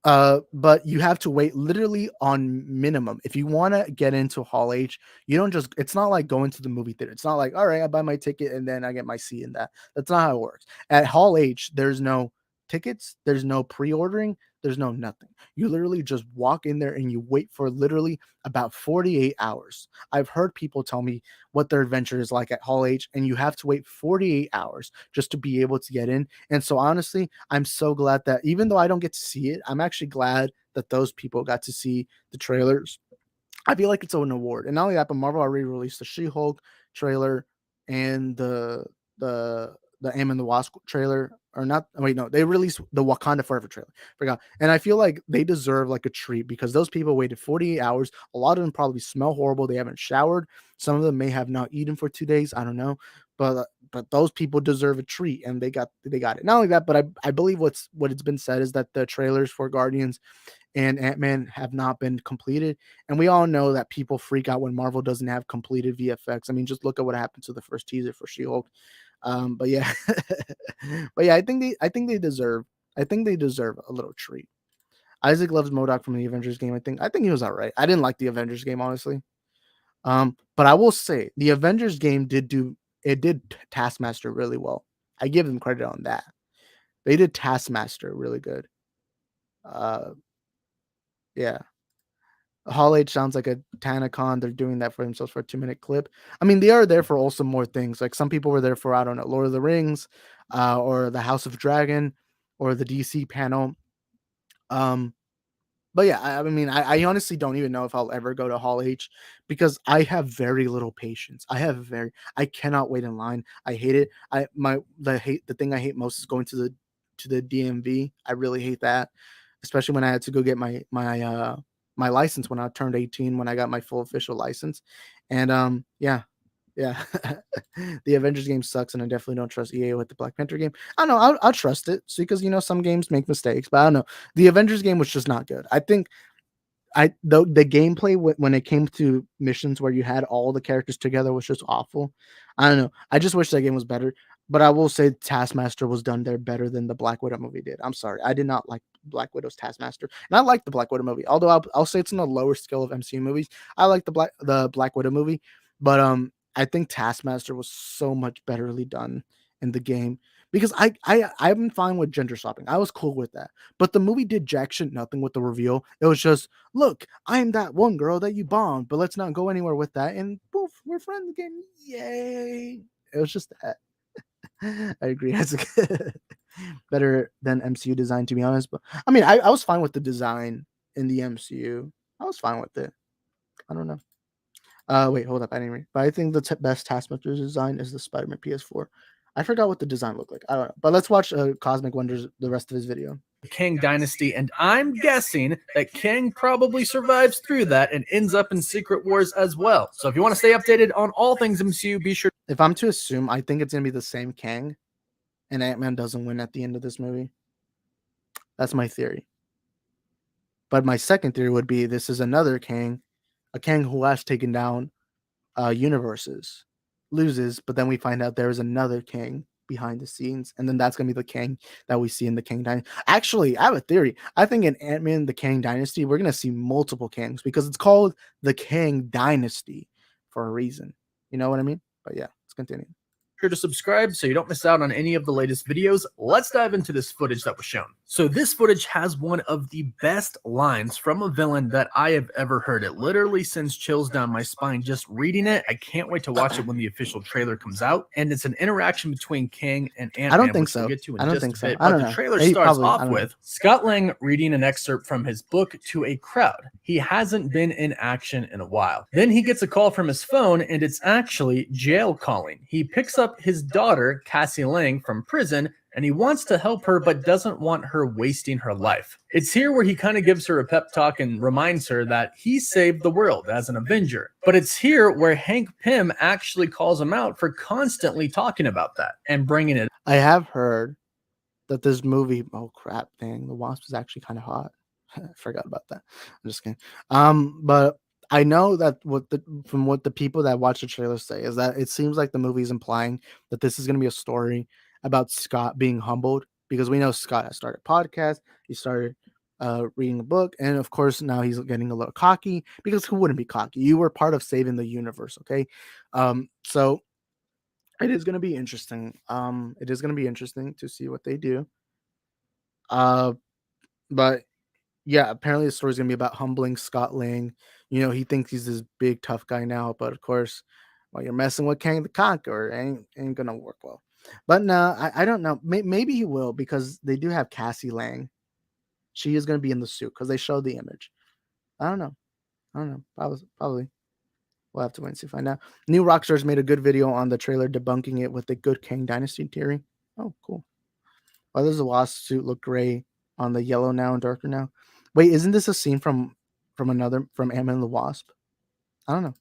but you have to wait literally on minimum if you want to get into Hall H. You don't just. It's not like going to the movie theater. It's not like, all right, I buy my ticket and then I get my seat in that. That's not how it works. At Hall H, there's no tickets, there's no pre-ordering, there's no nothing. You literally just walk in there and you wait for literally about 48 hours. I've heard people tell me what their adventure is like at Hall H, and you have to wait 48 hours just to be able to get in. And so honestly, I'm so glad that even though I don't get to see it, I'm actually glad that those people got to see the trailers. I feel like it's an award. And not only that, but Marvel already released the She-Hulk trailer and the Ant-Man and the Wasp trailer. Or not, wait, no, they released the Wakanda Forever trailer. Forgot. And I feel like they deserve like a treat because those people waited 48 hours. A lot of them probably smell horrible. They haven't showered. Some of them may have not eaten for 2 days. I don't know. But those people deserve a treat, and they got it. Not only that, but I believe what it's been said is that the trailers for Guardians and Ant-Man have not been completed. And we all know that people freak out when Marvel doesn't have completed VFX. I mean, just look at what happened to the first teaser for She-Hulk. But yeah, I think they deserve a little treat. Isaac loves MODOK from the Avengers game. I think he was all right. I didn't like the Avengers game, honestly. But I will say the Avengers game did Taskmaster really well. I give them credit on that. They did Taskmaster really good. Yeah. Hall H sounds like a Tanacon. They're doing that for themselves for a 2-minute clip. I mean, they are there for also more things. Like some people were there for, I don't know, Lord of the Rings, or the House of Dragon, or the DC panel. But yeah, I mean, I honestly don't even know if I'll ever go to Hall H because I have very little patience. I cannot wait in line. I hate it. The thing I hate most is going to the DMV. I really hate that, especially when I had to go get my license when I turned 18, when I got my full official license. And yeah. The Avengers game sucks, and I definitely don't trust EA with the Black Panther game. I don't know, I'll trust it because some games make mistakes, but I don't know. The Avengers game was just not good. I think the gameplay when it came to missions where you had all the characters together was just awful. I don't know. I just wish that game was better. But I will say Taskmaster was done there better than the Black Widow movie did. I'm sorry, I did not like Black Widow's Taskmaster, and I like the Black Widow movie. Although I'll say it's on the lower scale of MCU movies. I like the Black Widow movie, but I think Taskmaster was so much betterly done in the game because I'm fine with gender swapping. I was cool with that, but the movie did jack shit nothing with the reveal. It was just, look, I'm that one girl that you bombed, but let's not go anywhere with that, and poof, we're friends again. Yay! It was just that. I agree. That's better than MCU design, to be honest. But I mean, I was fine with the design in the MCU. I was fine with it. I don't know. Wait, hold up. I didn't read. But I think the best Taskmaster design is the Spider-Man PS4. I forgot what the design looked like. I don't know. But let's watch Cosmic Wonders, the rest of his video. Kang Dynasty, and I'm guessing that Kang probably survives through that and ends up in Secret Wars as well. So if you want to stay updated on all things MCU, be sure. If I'm to assume, I think it's going to be the same Kang, and Ant-Man doesn't win at the end of this movie. That's my theory. But my second theory would be this is another Kang, a Kang who has taken down universes, loses, but then we find out there is another Kang behind the scenes, and then that's going to be the Kang that we see in the Kang Dynasty. Actually, I have a theory. I think in Ant-Man, the Kang Dynasty, we're going to see multiple Kangs because it's called the Kang Dynasty for a reason. You know what I mean? But yeah, let's continue. Sure to subscribe so you don't miss out on any of the latest videos. Let's dive into this footage that was shown. So this footage has one of the best lines from a villain that I have ever heard. It literally sends chills down my spine just reading it. I can't wait to watch it when the official trailer comes out. And it's an interaction between Kang and Ant-Man. I don't think so. We'll get to in I don't just think a so. bit, I don't but know. the trailer Maybe, starts probably. off with Scott Lang reading an excerpt from his book to a crowd. He hasn't been in action in a while. Then he gets a call from his phone, and it's actually jail calling. He picks up his daughter, Cassie Lang, from prison, and he wants to help her but doesn't want her wasting her life. It's here where he kind of gives her a pep talk and reminds her that he saved the world as an Avenger. But it's here where Hank Pym actually calls him out for constantly talking about that and bringing it. I have heard that this movie, oh crap, dang, the Wasp is actually kind of hot. I forgot about that. I'm just kidding. But I know that from what the people that watch the trailer say is that it seems like the movie is implying that this is going to be a story about Scott being humbled, because we know Scott has started a podcast, he started reading a book, and of course now he's getting a little cocky, because who wouldn't be cocky? You were part of saving the universe, okay? So it is going to be interesting. It is going to be interesting to see what they do. But yeah, apparently the story is going to be about humbling Scott Lang. You know, he thinks he's this big tough guy now, but of course, while you're messing with Kang the Conqueror, ain't gonna work well. But no, I don't know. Maybe he will, because they do have Cassie Lang. She is gonna be in the suit because they showed the image. I don't know. Probably. We'll have to wait and see, find out. New Rockstars made a good video on the trailer debunking it with the good Kang Dynasty theory. Oh, cool. Why does the Wasp suit look gray on the yellow now and darker now? Wait, isn't this a scene from Ant-Man and the Wasp? I don't know.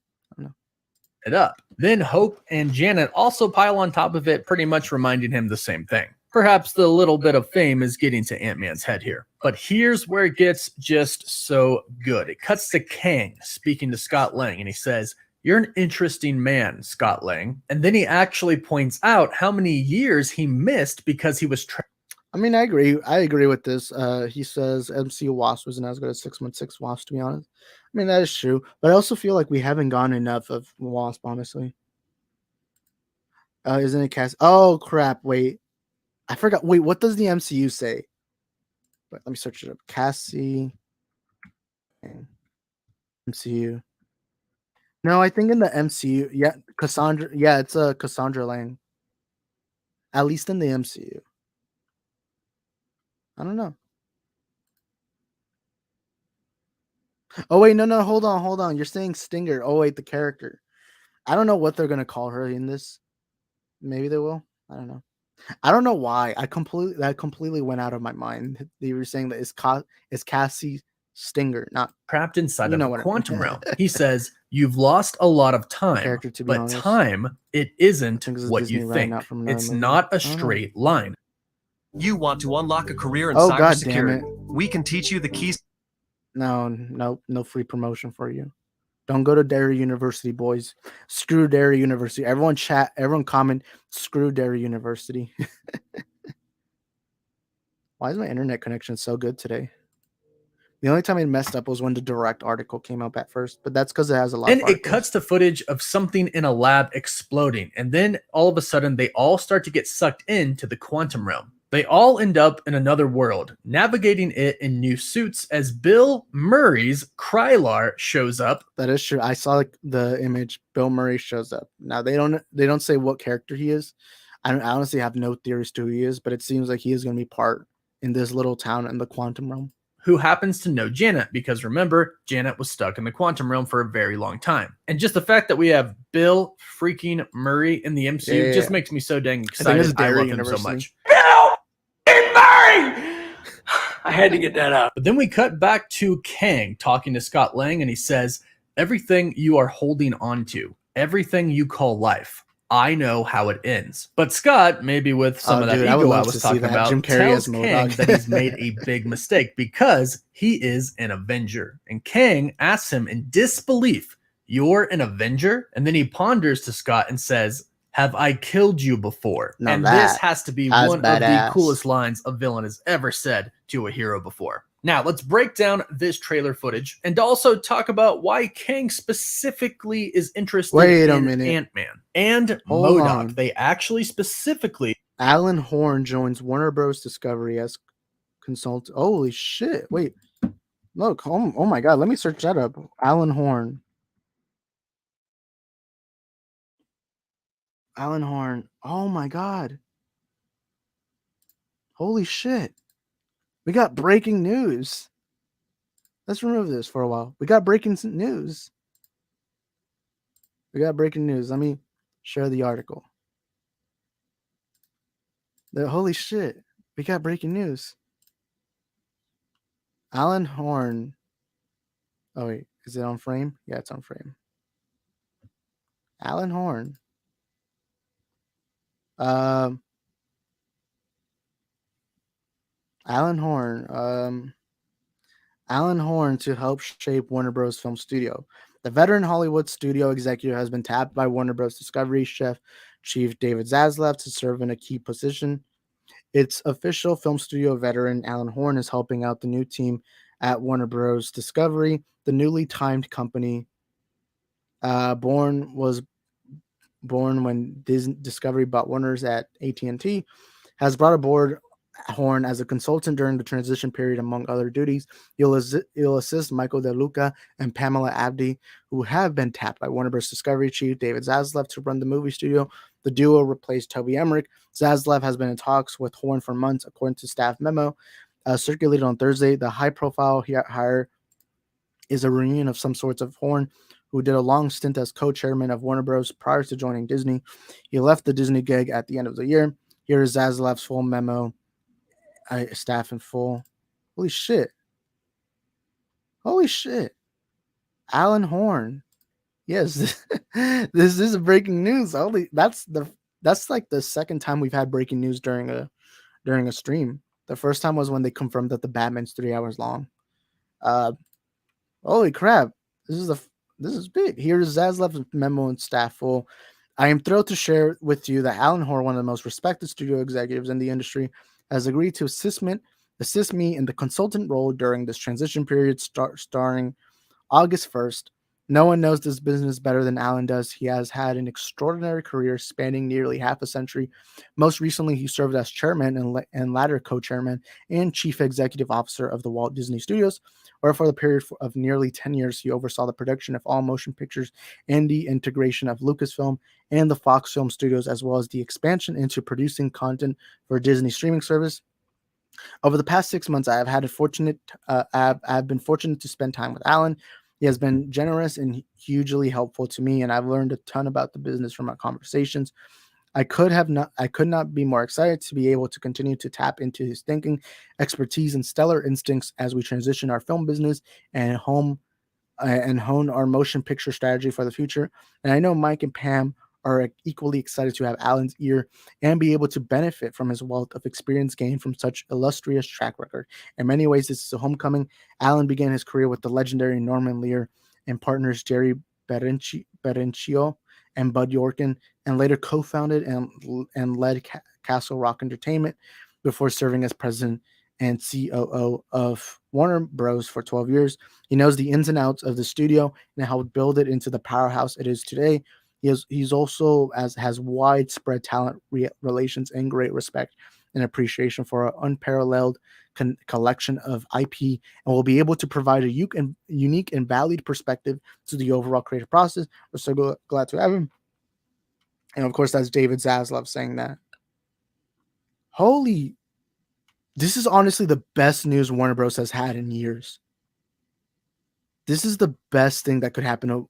It up. Then Hope and Janet also pile on top of it, pretty much reminding him the same thing. Perhaps the little bit of fame is getting to Ant-Man's head here. But here's where it gets just so good. It cuts to Kang speaking to Scott Lang, and he says, "You're an interesting man, Scott Lang." And then he actually points out how many years he missed because he was I mean, I agree. I agree with this. He says MCU Wasp wasn't as good as 616 Wasp, to be honest. I mean, that is true. But I also feel like we haven't gotten enough of Wasp, honestly. Isn't it Cass? Oh, crap. Wait. I forgot. Wait, what does the MCU say? But let me search it up. Cassie. MCU. No, I think in the MCU. Yeah, Cassandra. Yeah, it's Cassandra Lang. At least in the MCU. I don't know. Oh, wait. No. Hold on. You're saying Stinger. Oh, wait, the character. I don't know what they're going to call her in this. Maybe they will. I don't know. I don't know why. That completely went out of my mind. They were saying that it's Cassie Stinger, not Trapped inside You of know a what I quantum mean. realm. He says, "You've lost a lot of time, character, to be but honest. time, it isn't think this is what Disney you writing think. out from another It's movie. not a I don't know. straight line." You want to unlock a career in Oh, God damn cybersecurity. it. We can teach you the keys. No free promotion for you. Don't go to Dairy University, boys. Screw Dairy University. Everyone chat, everyone comment, screw Dairy University. Why is my internet connection so good today? The only time it messed up was when the direct article came up at first, but that's because it has a lot And of it articles. cuts to footage of something in a lab exploding, and then all of a sudden they all start to get sucked into the quantum realm. They all end up in another world, navigating it in new suits as Bill Murray's Krylar shows up. That is true. I saw the image. Bill Murray shows up. Now they don't say what character he is. I honestly have no theories to who he is, but it seems like he is going to be part in this little town in the quantum realm. Who happens to know Janet, because remember, Janet was stuck in the quantum realm for a very long time. And just the fact that we have Bill freaking Murray in the MCU Yeah. just makes me so dang it's excited. I Dairy love him so University. much. I had to get that out. But then we cut back to Kang talking to Scott Lang, and he says, "Everything you are holding on to, everything you call life, I know how it ends." But Scott, maybe with some of that Dude, I would ego I love was to see talking that. about, Jim Carrey tells as Kang MODOK. that he's made a big mistake because he is an Avenger. And Kang asks him in disbelief, "You're an Avenger?" And then he ponders to Scott and says, "Have I killed you before?" Now and that- this has to be that's one of the badass. coolest lines a villain has ever said to a hero before. Now, let's break down this trailer footage and also talk about why Kang specifically is interested Wait a in minute. Ant-Man and Hold MODOK. on. They actually specifically Alan Horn joins Warner Bros. Discovery as consultant. Holy shit. Wait. Look. Oh my God. Let me search that up. Alan Horn. Alan Horn. Oh my God. Holy shit. We got breaking news. Let's remove this for a while. We got breaking news. Let me share the article. Holy shit. We got breaking news. Alan Horn. Oh, wait. Is it on frame? Yeah, it's on frame. Alan Horn. Alan Horn. Alan Horn to help shape Warner Bros. Film Studio. The veteran Hollywood studio executive has been tapped by Warner Bros. Discovery chief David Zaslav to serve in a key position. Its official film studio veteran Alan Horn is helping out the new team at Warner Bros. Discovery. The newly timed company was born when Discovery bought Warner's at AT&T, has brought aboard Horn as a consultant during the transition period. Among other duties, he'll assist Michael DeLuca and Pamela Abdi, who have been tapped by Warner Bros. Discovery chief David Zaslav to run the movie studio. The duo replaced Toby Emmerich. Zaslav has been in talks with Horn for months, according to staff memo circulated on Thursday. The high-profile hire is a reunion of some sorts of Horn, who did a long stint as co-chairman of Warner Bros. Prior to joining Disney. He left the Disney gig at the end of the year. Here is Zaslav's full memo. Staff in full. Holy shit. Alan Horn. Yes, this is breaking news. That's like the second time we've had breaking news during a stream. The first time was when they confirmed that the Batman's 3 hours long. Holy crap. This is big. Here's Zaslav's memo and staff full. I am thrilled to share with you that Alan Horn, one of the most respected studio executives in the industry, has agreed to assist me in the consultant role during this transition period, starting August 1st. No one knows this business better than Alan does. He has had an extraordinary career spanning nearly half a century. Most recently, he served as chairman and latter co-chairman and chief executive officer of the Walt Disney Studios, where for the period of nearly 10 years, he oversaw the production of all motion pictures and the integration of Lucasfilm and the Fox Film Studios, as well as the expansion into producing content for Disney streaming service. Over the past 6 months, I've been fortunate to spend time with Alan. He has been generous and hugely helpful to me, and I've learned a ton about the business from our conversations. I could not be more excited to be able to continue to tap into his thinking, expertise, and stellar instincts as we transition our film business and hone our motion picture strategy for the future. And I know Mike and Pam are equally excited to have Alan's ear and be able to benefit from his wealth of experience gained from such illustrious track record. In many ways, this is a homecoming. Alan began his career with the legendary Norman Lear and partners Jerry Berencio and Bud Yorkin, and later co-founded and led Castle Rock Entertainment before serving as president and COO of Warner Bros. For 12 years. He knows the ins and outs of the studio and how to build it into the powerhouse it is today. He's also has widespread talent relations and great respect and appreciation for an unparalleled collection of IP, and will be able to provide a unique and valued perspective to the overall creative process. We're so glad to have him. And of course, that's David Zaslav saying that. This is honestly the best news Warner Bros. Has had in years. This is the best thing that could happen.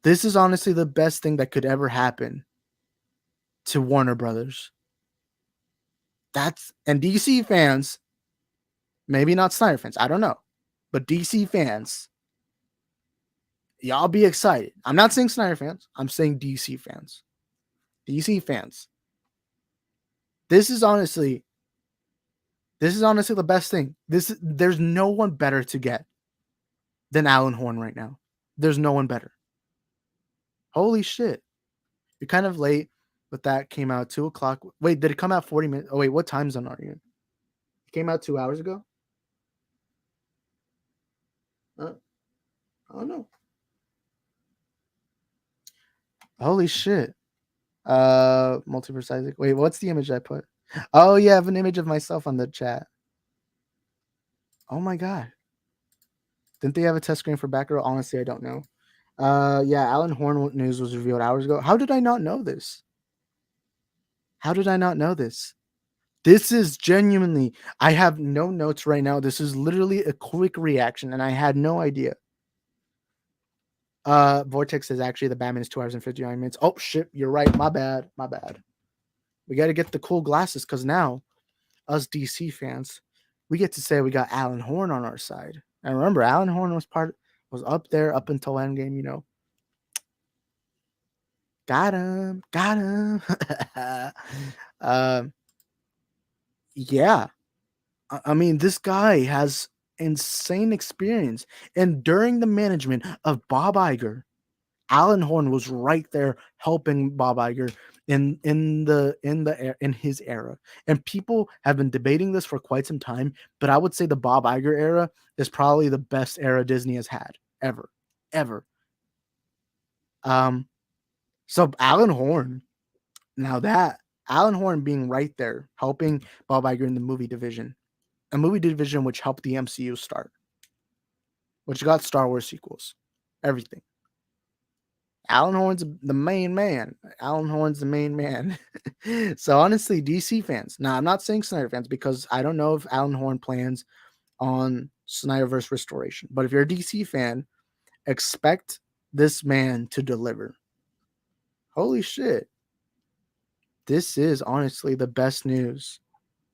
This is honestly the best thing that could ever happen to Warner Brothers. And DC fans, maybe not Snyder fans, I don't know, but DC fans, y'all be excited. I'm not saying Snyder fans, I'm saying DC fans. DC fans. This is honestly the best thing. There's no one better to get than Alan Horn right now. There's no one better. Holy shit. You're kind of late, but that came out 2:00. Wait, did it come out 40 minutes? Oh, wait, what time zone are you in? It came out 2 hours ago? I don't know. Holy shit. Multiverse Isaac. Wait, what's the image I put? Oh, yeah, I have an image of myself on the chat. Oh my god. Didn't they have a test screen for Batgirl? Honestly, I don't know. Yeah, Alan Horn news was revealed hours ago. How did I not know this? This is genuinely, I have no notes right now. This is literally a quick reaction, and I had no idea. Vortex says actually the Batman is 2 hours and 59 minutes. Oh shit, you're right. My bad. We got to get the cool glasses because now, us DC fans, we get to say we got Alan Horn on our side. And remember, Alan Horn was up there up until Endgame, you know. Got him. Yeah. I mean, this guy has insane experience. And during the management of Bob Iger, Alan Horn was right there helping Bob Iger in his era. And people have been debating this for quite some time, but I would say the Bob Iger era is probably the best era Disney has had ever. So Alan Horn, Alan Horn being right there helping Bob Iger in the movie division, a movie division which helped the MCU start, which got Star Wars sequels, everything. Alan Horn's the main man. So honestly, DC fans. Now, I'm not saying Snyder fans because I don't know if Alan Horn plans on Snyderverse restoration. But if you're a DC fan, expect this man to deliver. Holy shit. This is honestly the best news.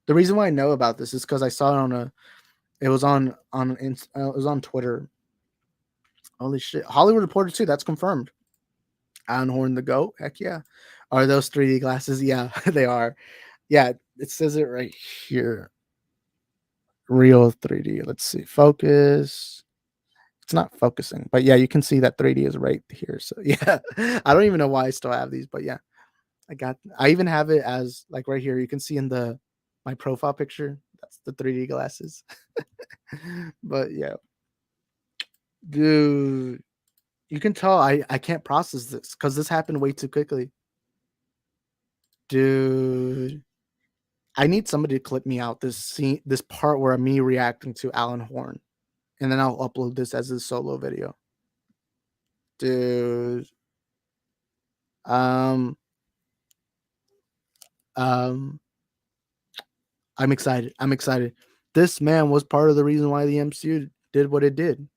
The reason why I know about this is because I saw it it was on Twitter. Holy shit. Hollywood Reporter too, that's confirmed. Alan Horn the GOAT? Heck yeah. Are those 3D glasses? Yeah, they are. Yeah, it says it right here. Real 3D. Let's see. Focus. It's not focusing. But yeah, you can see that 3D is right here. So yeah, I don't even know why I still have these, but yeah. I even have it as like right here. You can see in my profile picture. That's the 3D glasses. But yeah, dude, you can tell I can't process this because this happened way too quickly. Dude, I need somebody to clip me out this part where me reacting to Alan Horn, and then I'll upload this as a solo video. Dude, um, I'm excited. I'm excited. This man was part of the reason why the MCU did what it did.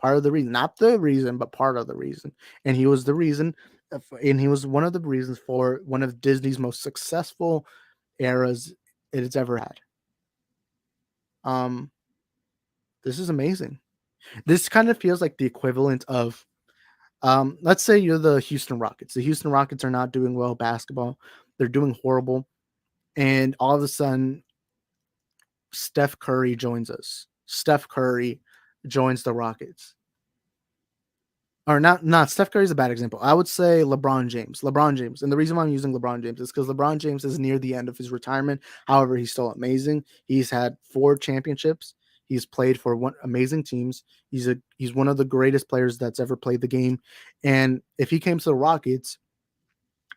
Part of the reason, not the reason, but part of the reason. And he was the reason, and he was one of the reasons for one of Disney's most successful eras it has ever had. This is amazing. This kind of feels like the equivalent of, let's say you're the Houston Rockets. The Houston Rockets are not doing well basketball. They're doing horrible. And all of a sudden, Steph Curry joins us. Steph Curry joins the Rockets. Or not Steph Curry is a bad example. I would say LeBron James. LeBron James. And the reason why I'm using LeBron James is because LeBron James is near the end of his retirement. However, he's still amazing. He's had 4 championships. He's played for amazing teams. He's one of the greatest players that's ever played the game. And if he came to the Rockets,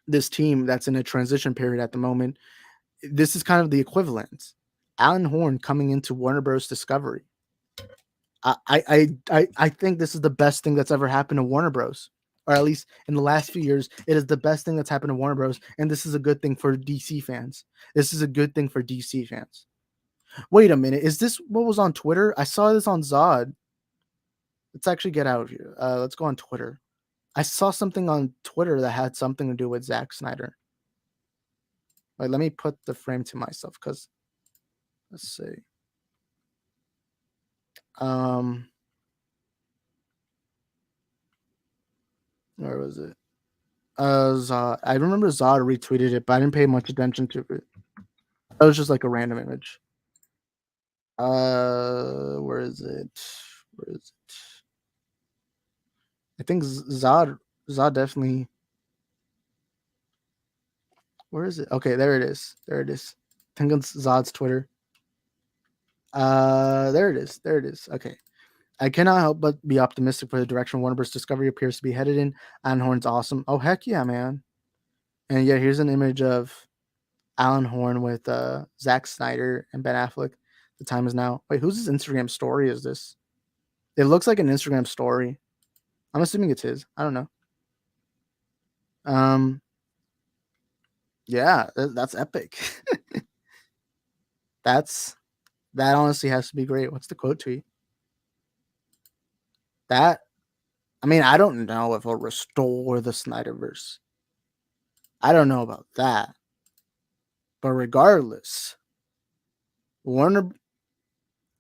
this team that's in a transition period at the moment, this is kind of the equivalent. Alan Horn coming into Warner Bros. Discovery. I think this is the best thing that's ever happened to Warner Bros. Or at least in the last few years, it is the best thing that's happened to Warner Bros. And this is a good thing for DC fans. This is a good thing for DC fans. Wait a minute. Is this what was on Twitter? I saw this on Zod. Let's actually get out of here. Let's go on Twitter. I saw something on Twitter that had something to do with Zack Snyder. Wait, let me put the frame to myself because let's see. Where was it? Zod. I remember Zod retweeted it, but I didn't pay much attention to it. That was just like a random image. Where is it? Where is it? I think Zod definitely. Where is it? Okay, there it is. There it is. I think it's Zod's Twitter. There it is. There it is. Okay. I cannot help but be optimistic for the direction Warner Bros. Discovery appears to be headed in. Alan Horn's awesome. Oh, heck yeah, man. And yeah, here's an image of Alan Horn with Zack Snyder and Ben Affleck. The time is now. Wait, whose Instagram story is this? It looks like an Instagram story. I'm assuming it's his. I don't know. Yeah, that's epic. That honestly has to be great. What's the quote tweet? I don't know if it'll restore the Snyderverse. I don't know about that. But regardless, Warner,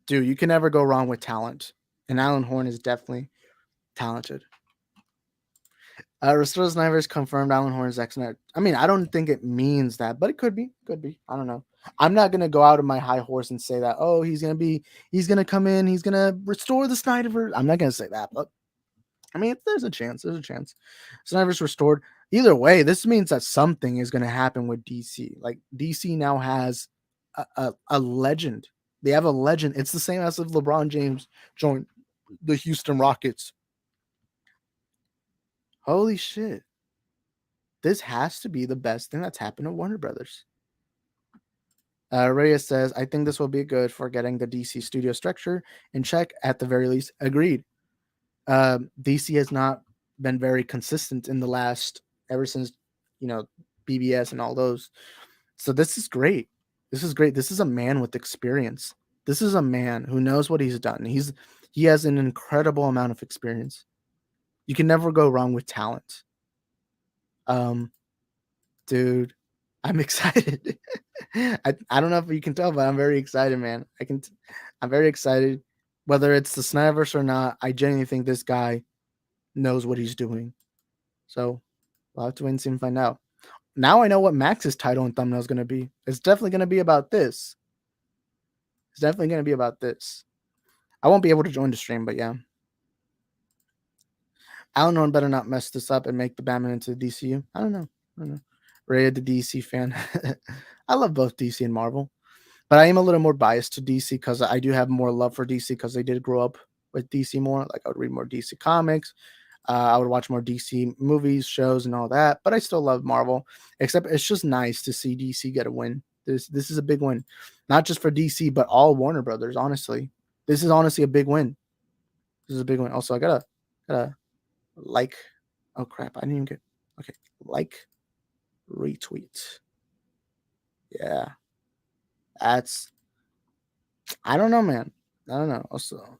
dude, you can never go wrong with talent. And Alan Horn is definitely talented. Restore the Snyderverse confirmed Alan Horn is Zack Snyder. I don't think it means that, but it could be. Could be. I don't know. I'm not gonna go out of my high horse and say that, oh, he's gonna come in, he's gonna restore the Snyderverse. I'm not gonna say that, but there's a chance. There's a chance. Snyderverse restored. Either way, this means that something is gonna happen with DC. Like DC now has a legend. They have a legend. It's the same as if LeBron James joined the Houston Rockets. Holy shit. This has to be the best thing that's happened to Warner Brothers. Reyes says, I think this will be good for getting the DC studio structure in check at the very least. Agreed. DC has not been very consistent in the last, ever since, BBS and all those. So this is great. This is great. This is a man with experience. This is a man who knows what he's done. He has an incredible amount of experience. You can never go wrong with talent. Dude, I'm excited. I don't know if you can tell, but I'm very excited, man. I'm very excited. Whether it's the Snyderverse or not, I genuinely think this guy knows what he's doing. So we'll have to wait and see and find out. Now I know what Max's title and thumbnail is going to be. It's definitely going to be about this. It's definitely going to be about this. I won't be able to join the stream, but yeah. Alan Horn better not mess this up and make the Batman into the DCU. I don't know. Rhea, the DC fan. I love both DC and Marvel, but I am a little more biased to DC because I do have more love for DC because I did grow up with DC more. Like I would read more DC comics. I would watch more DC movies, shows, and all that. But I still love Marvel. Except it's just nice to see DC get a win. This is a big win, not just for DC but all Warner Brothers. Honestly, this is honestly a big win. This is a big win. Also, I gotta like. Oh crap! I didn't even get. Okay, like, retweet. Yeah, that's. I don't know, man. I don't know. Also,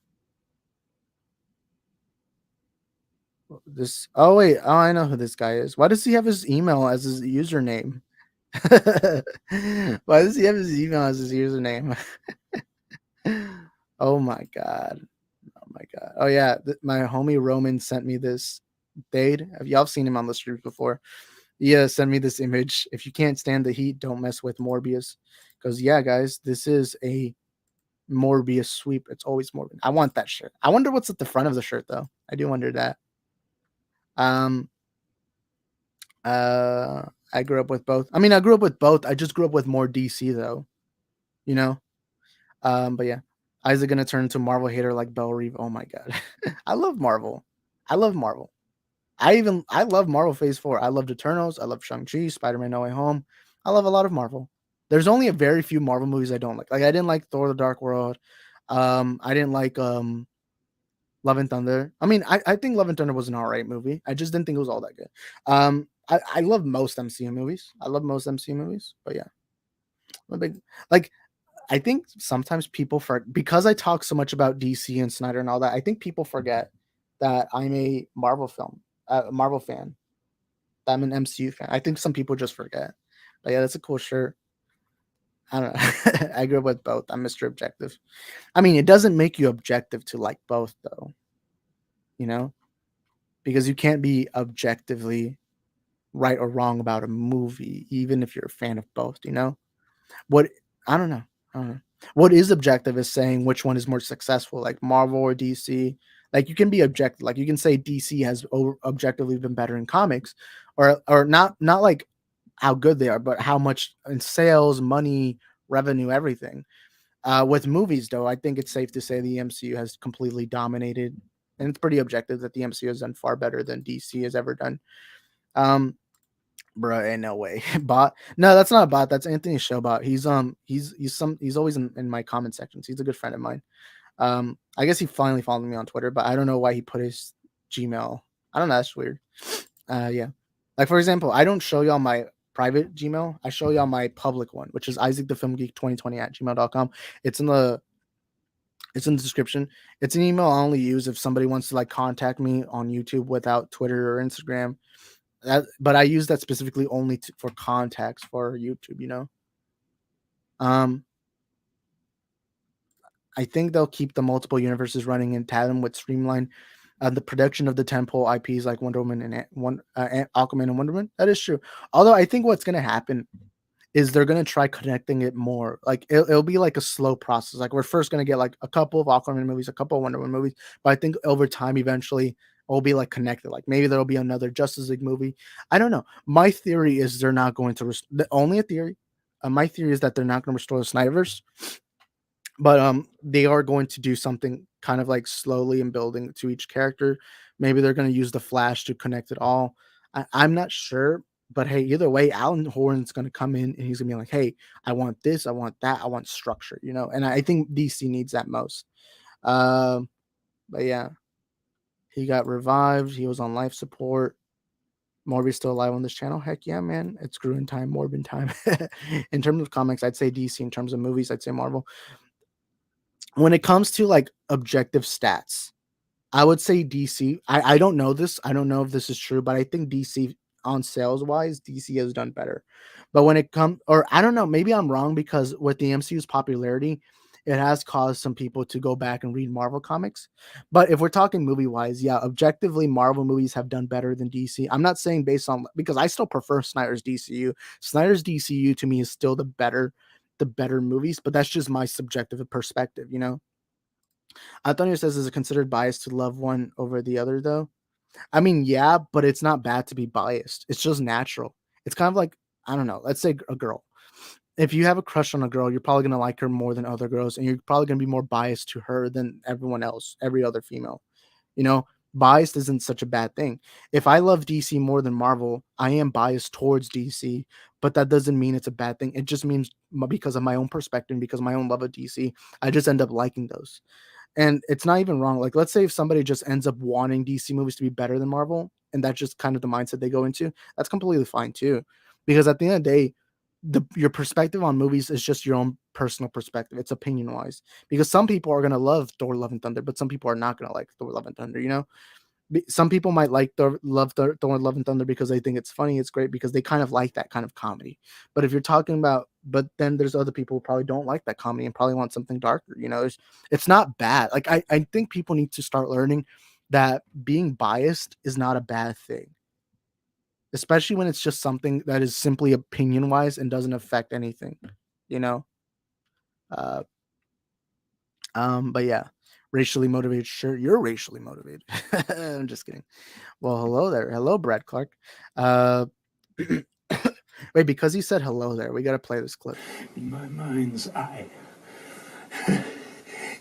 this. Oh wait. Oh, I know who this guy is. Why does he have his email as his username? Why does he have his email as his username? Oh my god. Oh my god. Oh yeah, my homie Roman sent me this. Dade, have y'all seen him on the streets before? Yeah, send me this image. If you can't stand the heat, don't mess with Morbius. Because yeah, guys, this is a Morbius sweep. It's always Morbius. I want that shirt. I wonder what's at the front of the shirt though. I do wonder that. I grew up with both. I mean, I grew up with both. I just grew up with more DC though. You know? But yeah. Isaac gonna turn into a Marvel hater like Belle Reeve. Oh my god. I love Marvel. I love Marvel. I love Marvel Phase 4. I loved Eternals. I love Shang-Chi, Spider-Man No Way Home. I love a lot of Marvel. There's only a very few Marvel movies I don't like. Like I didn't like Thor: The Dark World. I didn't like Love and Thunder. I mean, I think Love and Thunder was an alright movie. I just didn't think it was all that good. I love most MCU movies. But yeah. I'm a big like I think sometimes people because I talk so much about DC and Snyder and all that, I think people forget that I'm a Marvel fan. That I'm an MCU fan. I think some people just forget. But yeah, that's a cool shirt. I don't know. I grew up with both. I'm Mr. Objective. I mean, it doesn't make you objective to like both, though. You know? Because you can't be objectively right or wrong about a movie, even if you're a fan of both, you know? I don't know. What is objective is saying which one is more successful, like Marvel or DC. Like you can be objective, like you can say DC has objectively been better in comics, or not like how good they are, but how much in sales, money, revenue, everything. With movies, though, I think it's safe to say the MCU has completely dominated, and it's pretty objective that the MCU has done far better than DC has ever done. Bro, ain't no way. Bot? No, that's not a bot. That's Anthony Showbot. He's always in my comment sections. He's a good friend of mine. I guess he finally followed me on Twitter, but I don't know why he put his Gmail. I don't know. That's weird. Yeah. Like for example, I don't show y'all my private Gmail. I show y'all my public one, which is isaacthefilmgeek2020@gmail.com. It's in the description. It's an email I only use if somebody wants to like contact me on YouTube without Twitter or Instagram. But I use that specifically only for contacts for YouTube, you know. I think they'll keep the multiple universes running in tandem with streamline the production of the tentpole IPs like Wonder Woman and Aquaman and Wonder Woman. That is true. Although I think what's going to happen is they're going to try connecting it more. Like it'll be like a slow process. Like we're first going to get like a couple of Aquaman movies, a couple of Wonder Woman movies, but I think over time, eventually, will be like connected. Like maybe there'll be another Justice League movie. I don't know. My theory is they're not going to only a theory. My theory is that they're not going to restore the Snyderverse, but they are going to do something kind of like slowly and building to each character. Maybe they're going to use the Flash to connect it all. I'm not sure, but hey, either way, Alan Horn's going to come in and he's going to be like, hey, I want this, I want that, I want structure, you know. And I think DC needs that most. But yeah. He got revived. He was on life support. Morbi's still alive on this channel. Heck yeah, man. It's Gruen time, Morbin time. In terms of comics, I'd say DC. In terms of movies, I'd say Marvel. When it comes to like objective stats, I would say DC. I don't know this. I don't know if this is true, but I think DC on sales wise, DC has done better. But when it comes, or I don't know, maybe I'm wrong because with the MCU's popularity, it has caused some people to go back and read Marvel comics. But if we're talking movie wise, yeah, objectively, Marvel movies have done better than DC. I'm not saying based on, because I still prefer Snyder's DCU. Snyder's DCU to me is still the better movies, but that's just my subjective perspective, you know. Antonio says, is it considered bias to love one over the other, though? I mean, yeah, but it's not bad to be biased. It's just natural. It's kind of like I don't know, let's say a girl. If you have a crush on a girl, you're probably gonna like her more than other girls, and you're probably gonna be more biased to her than everyone else, every other female. You know, biased isn't such a bad thing. If I love DC more than Marvel, I am biased towards DC, but that doesn't mean it's a bad thing. It just means because of my own perspective, because of my own love of DC, I just end up liking those. And it's not even wrong. Like, let's say if somebody just ends up wanting DC movies to be better than Marvel, and that's just kind of the mindset they go into, that's completely fine too. Because at the end of the day, your perspective on movies is just your own personal perspective. It's opinion wise. Because some people are gonna love Thor: Love and Thunder, but some people are not gonna like Thor: Love and Thunder. You know, some people might like Thor: Love and Thunder because they think it's funny, it's great, because they kind of like that kind of comedy. But if you're talking about, but then there's other people who probably don't like that comedy and probably want something darker. You know, it's not bad. Like I think people need to start learning that being biased is not a bad thing, especially when it's just something that is simply opinion wise and doesn't affect anything. You know. Uh, but yeah, racially motivated. Sure, you're racially motivated. I'm just kidding. Well, hello there. Hello, Brad Clark. Wait, because he said hello there, we got to play this clip. In my mind's eye,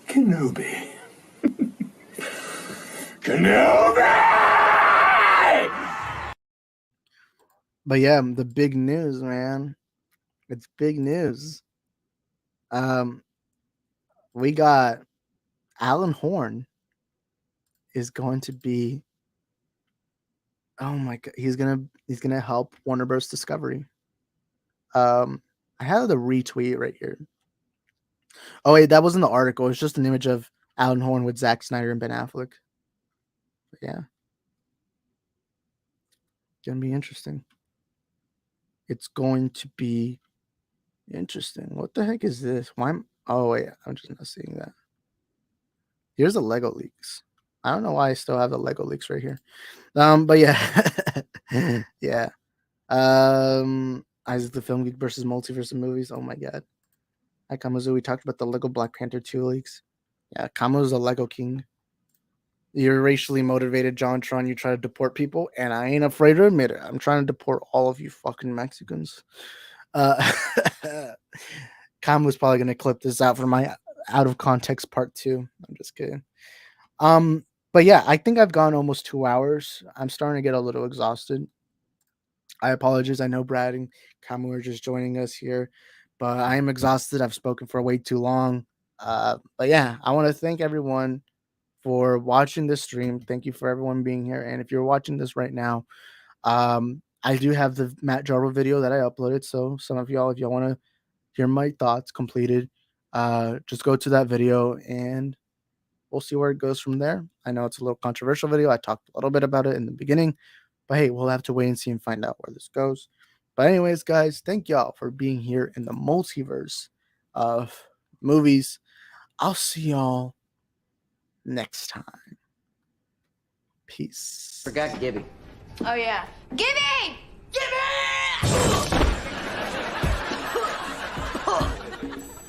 Kenobi. Kenobi! But yeah, the big news, man. It's big news. We got Alan Horn is going to be. Oh my god, he's gonna help Warner Bros. Discovery. I have the retweet right here. Oh wait, that wasn't the article. It's just an image of Alan Horn with Zack Snyder and Ben Affleck. But yeah, gonna be interesting. It's going to be interesting. What the heck is this? Why? Oh wait, I'm just not seeing that. Here's the Lego leaks. I don't know why I still have the Lego leaks right here. But yeah, yeah. Isaac the Film Geek versus Multiverse of Movies. Oh my god. Hi Kamazu, we talked about the Lego Black Panther 2 leaks. Yeah, Kamazu's a Lego king. You're racially motivated, JonTron. You try to deport people, and I ain't afraid to admit it. I'm trying to deport all of you fucking Mexicans. Kamazu's probably gonna clip this out for my out of context part 2. I'm just kidding. But yeah, I think I've gone almost 2 hours. I'm starting to get a little exhausted. I apologize. I know Brad and Kamu are just joining us here, but I am exhausted. I've spoken for way too long. But yeah, I want to thank everyone for watching this stream. Thank you for everyone being here. And if you're watching this right now, I do have the Matt Jarbo video that I uploaded. So some of y'all, if y'all want to hear my thoughts completed, just go to that video and we'll see where it goes from there. I know it's a little controversial video. I talked a little bit about it in the beginning, but hey, we'll have to wait and see and find out where this goes. But anyways, guys, thank y'all for being here in the multiverse of movies. I'll see y'all next time. Peace. Forgot Gibby. Oh yeah. Gibby! Gibby!